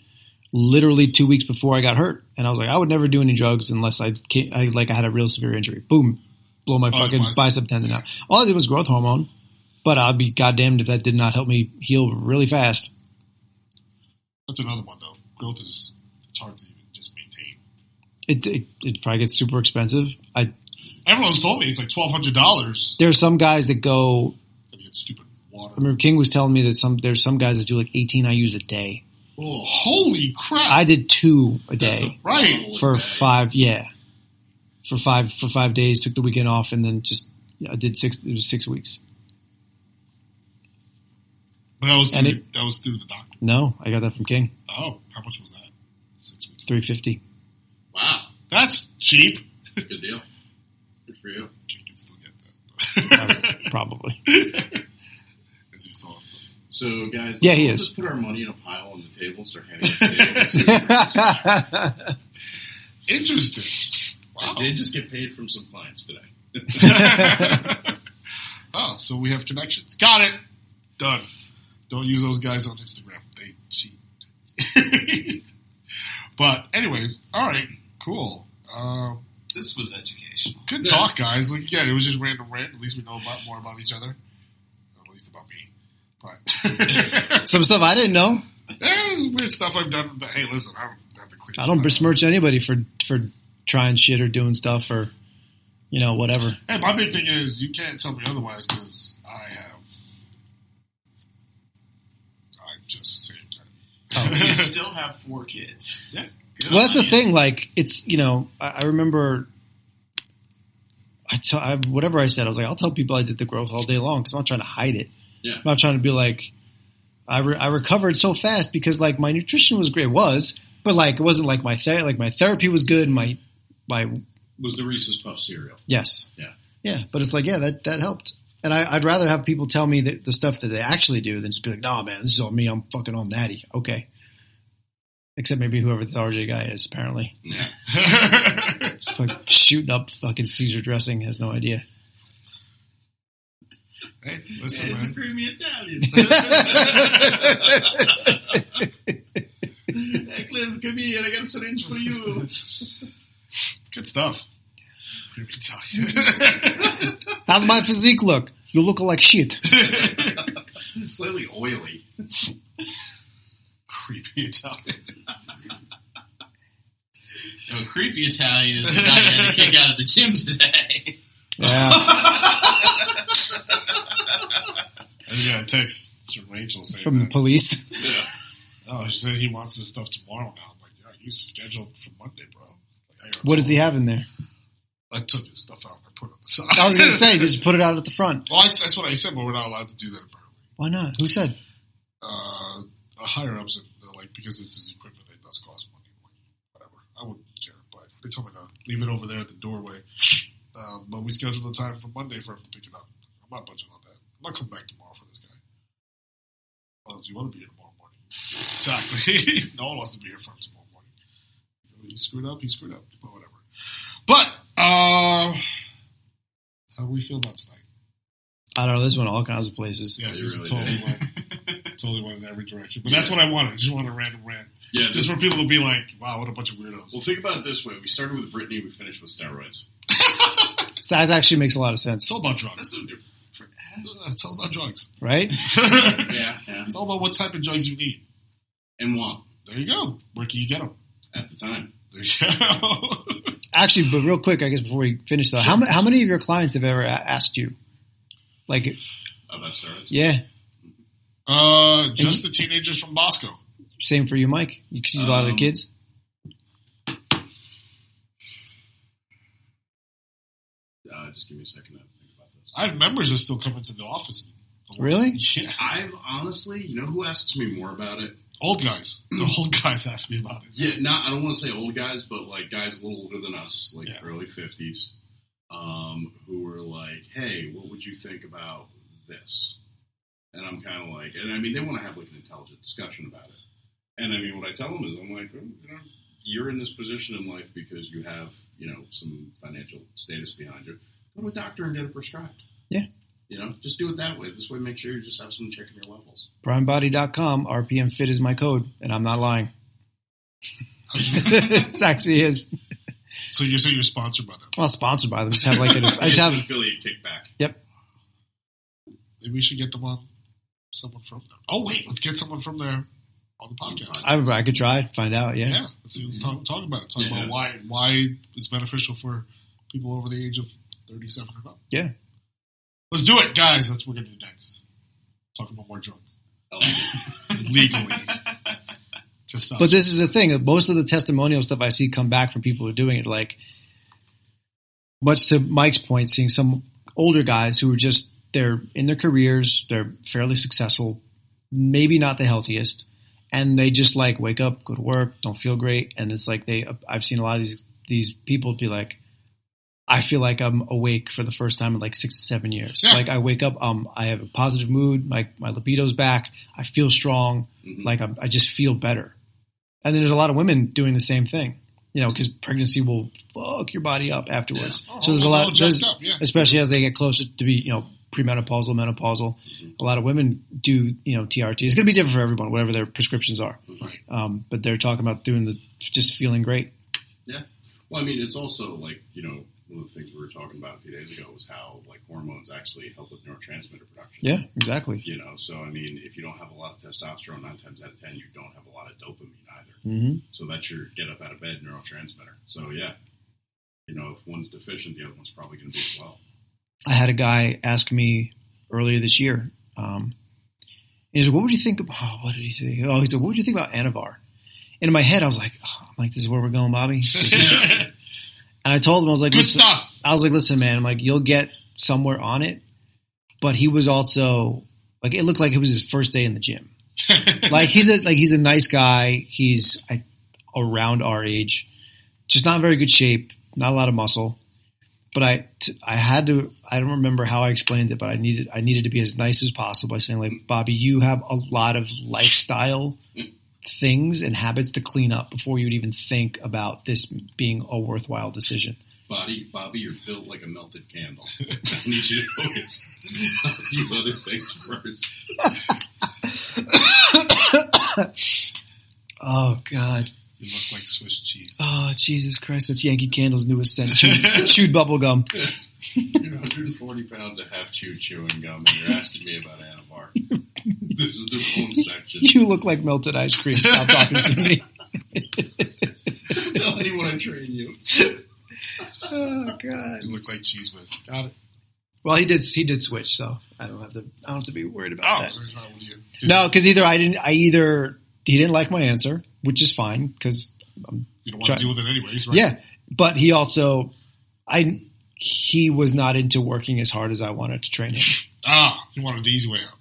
literally 2 weeks before I got hurt, and I was like, I would never do any drugs unless I had a real severe injury. Boom, blow my fucking bicep tendon out. All I did was growth hormone, but I'd be goddamned if that did not help me heal really fast. That's another one though. Growth it's hard to even just maintain. It probably gets super expensive. Everyone's told me it's like $1,200. There are some guys that go. Stupid water. I remember King was telling me that there's some guys that do like 18 IUs a day. Oh, holy crap! I did 2 a day. Right. For 5, yeah. For 5 days, took the weekend off, and then I did 6. It was 6 weeks. But that was through the doctor. No, I got that from King. Oh, how much was that? 6 weeks. $350. Wow, that's cheap. Good deal. Good for you. King can still get that. Probably. Is he still? So, guys, yeah, he is. Let's put our money in a pile on the table, start handing it. Interesting. Wow. I did just get paid from some clients today. Oh, so we have connections. Got it. Done. Don't use those guys on Instagram. They cheat. But anyways, all right, cool. This was educational. Good talk, guys. Like again, it was just random rant. At least we know more about each other. At least about me. But some stuff I didn't know. There's weird stuff I've done. But hey, listen, I don't besmirch anybody for trying shit or doing stuff or whatever. Hey, my big thing is you can't tell me otherwise because I'm just saying that. You still have 4 kids. Yeah. Well, that's the thing. Like, it's, I remember whatever I said, I was like, I'll tell people I did the growth all day long because I'm not trying to hide it. Yeah. I'm not trying to be like, I recovered so fast because, like, my nutrition was great. It was, but, like, it wasn't like my therapy was good. My was the Reese's Puff cereal. Yes. Yeah. Yeah. But it's like, yeah, that helped. And I'd rather have people tell me the stuff that they actually do than just be like, nah, man, this is all me. I'm fucking all natty. Okay. Except maybe whoever the RJ guy is, apparently. Yeah. Just like shooting up fucking Caesar dressing, has no idea. Hey, listen, it's man. a creamy Italian. Hey, Cliff, come here. I got a syringe for you. Good stuff. Creamy Italian. How's my physique look? You look like shit. Slightly oily. Creepy Italian. Yo, creepy Italian is the guy you had to kick out of the gym today. Yeah. I just got a text from Rachel saying From the that. police. Yeah. Oh, she said he wants this stuff tomorrow now. I'm like, yeah, you scheduled for Monday, bro. Like, What does he have in there? I took his stuff out and I put it on the side. I was going to say, just put it out at the front. Well, that's what I said, but we're not allowed to do that apparently. Why not? Who said? Higher ups, they're like, because it's his equipment, it does cost money. I'm like, whatever. I wouldn't care, but they told me to leave it over there at the doorway. But we scheduled the time for Monday for him to pick it up. I'm not budging on that. I'm not coming back tomorrow for this guy. Unless you want to be here tomorrow morning. Exactly. No one wants to be here for him tomorrow morning. He screwed up, but whatever. But, how do we feel about tonight? I don't know. This went all kinds of places. Yeah, You this really totally went in every direction. But that's what I wanted. I just wanted a random rant. Yeah, Just for people to be like, wow, what a bunch of weirdos. well, think about it this way. We started with Britney, we finished with steroids. So that actually makes a lot of sense, It's all about drugs. That's a different... It's all about drugs. right? Yeah. It's all about what type of drugs you need. And want There you go. Where can you get them? at the time. There you go. Actually, but real quick, I guess before we finish though, how many of your clients have ever asked you? Like, About steroids? yeah, Just the teenagers from Bosco. same for you, Mike. You see a lot of the kids. Just give me a second to think about this. I have members that still come into the office. Really? Yeah. I've honestly, you know who asks me more about it? Old guys. The old guys ask me about it. Yeah, I don't want to say old guys, but like guys a little older than us, like early 50s, who were like, hey, what would you think about this? And I'm kind of like, and I mean, they want to have like an intelligent discussion about it. And I mean, what I tell them is, I'm like, well, you know, you're in this position in life because you have, you know, some financial status behind you. Go to a doctor and get it prescribed. Yeah. You know, just do it that way. This way, make sure you just have someone checking your levels. PrimeBody.com, RPM Fit is my code, and I'm not lying. It actually is. So you're saying you're sponsored by them? Well, sponsored by them. Just have like I just have. an affiliate kickback. Yep. Maybe we should get them on. Someone from there. Oh wait, let's get someone from there on the podcast. I could try find out. Yeah. Yeah, let's talk about it. Talk about why it's beneficial for people over the age of 37 and up. Yeah. Let's do it, guys. That's what we're gonna do next. Talk about more drugs legally. Just But this is the thing. Most of the testimonial stuff I see come back from people who are doing it, like, much to Mike's point, seeing some older guys who are just, they're in their careers, they're fairly successful, maybe not the healthiest, and they just like wake up, go to work, don't feel great, and it's like I've seen a lot of these people be like, I feel like I'm awake for the first time in like 6 to 7 years. Yeah. Like I wake up, I have a positive mood, my libido's back, I feel strong, like I just feel better. And then there's a lot of women doing the same thing, you know, because pregnancy will fuck your body up afterwards. Yeah. So there's a lot, especially as they get closer to be, you know, premenopausal, menopausal. A lot of women do, you know, TRT. It's going to be different for everyone, whatever their prescriptions are. Right. But they're talking about doing just feeling great. Yeah. Well, I mean, it's also like, you know, one of the things we were talking about a few days ago was how like hormones actually help with neurotransmitter production. Yeah, exactly. You know, so I mean, if you don't have a lot of testosterone, 9 times out of 10, you don't have a lot of dopamine either. Mm-hmm. So that's your get up out of bed neurotransmitter. So yeah, you know, if one's deficient, the other one's probably going to be as well. I had a guy ask me earlier this year. He said, "What would you think about?" Oh, what did he say? Oh, he said, "What would you think about Anavar?" And in my head, I was like, "This is where we're going, Bobby." And I told him, I was like, good stuff. I was like, listen, man, I'm like, you'll get somewhere on it. But he was also like, it looked like it was his first day in the gym. Like he's a nice guy. He's around our age, just not in very good shape, not a lot of muscle. But I don't remember how I explained it, but I needed to be as nice as possible by saying like, Bobby, you have a lot of lifestyle things and habits to clean up before you'd even think about this being a worthwhile decision. Bobby, you're built like a melted candle. I need you to focus on a few other things first. Oh, God. You look like Swiss cheese. Oh, Jesus Christ. That's Yankee Candle's newest scent. Chewed bubble gum. You're 140 pounds of half-chewed chewing gum, and you're asking me about Anavar. This is the bone section. You look like melted ice cream. Stop talking to me. tell anyone I train you. Oh God! You look like Cheese Whiz. Got it. Well, he did switch, so I don't have to be worried about that. So he's not with you. No, because he didn't like my answer, which is fine because You don't want to deal with it anyways, right? Yeah, but he also, he was not into working as hard as I wanted to train him. You wanted the easy way out.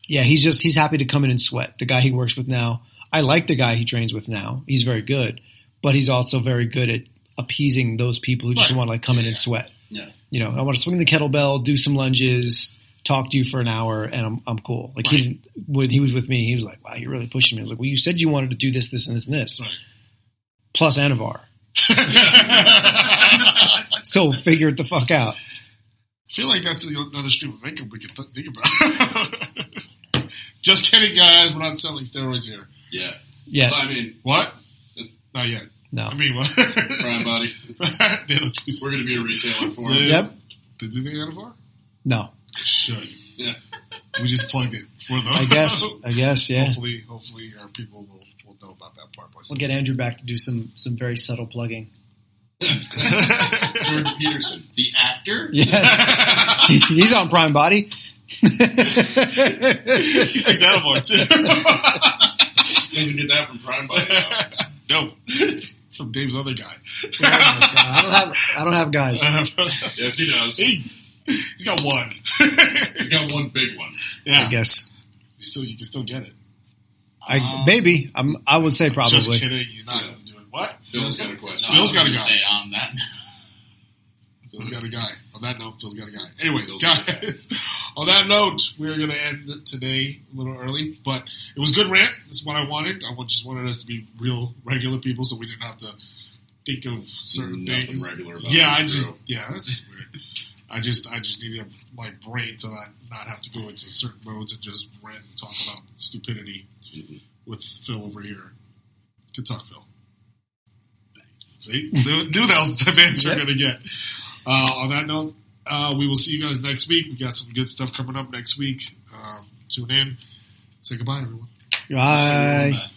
Yeah, he's happy to come in and sweat. The guy he works with now, I like the guy he trains with now. He's very good, but he's also very good at appeasing those people who just want to like come in and sweat. Yeah. You know, I want to swing the kettlebell, do some lunges, talk to you for an hour, and I'm cool. Like he didn't, when he was with me, he was like, wow, you're really pushing me. I was like, well, you said you wanted to do this, this, and this, and this. Right. Plus Anavar. So figure it the fuck out. I feel like that's another stream of income we can think about. Just kidding, guys. We're not selling steroids here. Yeah. Yeah. Well, I mean, What? Not yet. No. I mean, what? Brian Body, They don't do we're going to be a retailer for him. Yeah. Yep. They do the Anavar? No. They should. Yeah. We just plugged it for them. I guess, yeah. Hopefully our people will know about that part. We'll get Andrew back to do some very subtle plugging. Jordan Peterson, the actor? Yes. He's on Prime Body. He thinks Anavar too. Doesn't get that from Prime Body now. No. From Dave's other guy. I don't have guys. Yes, he does. He's got one. He's got one big one. Yeah. I guess. You can still get it. Maybe. I would say probably. Just kidding. You're not going to do it. What? Phil's got a question. Phil's got a guy. Say on that. Phil's got a guy. On that note, Phil's got a guy. Anyways, guys, on that note, we're going to end today a little early, but it was good rant. That's what I wanted. I just wanted us to be real regular people, so we didn't have to think of certain Nothing things. regular about That's weird. I just needed my brain to not have to go into certain modes and just rant and talk about stupidity with Phil over here. Good talk, Phil. Thanks. See? Knew that was the type of answer you're going to get. On that note, we will see you guys next week. We got some good stuff coming up next week. Tune in. Say goodbye, everyone. Bye.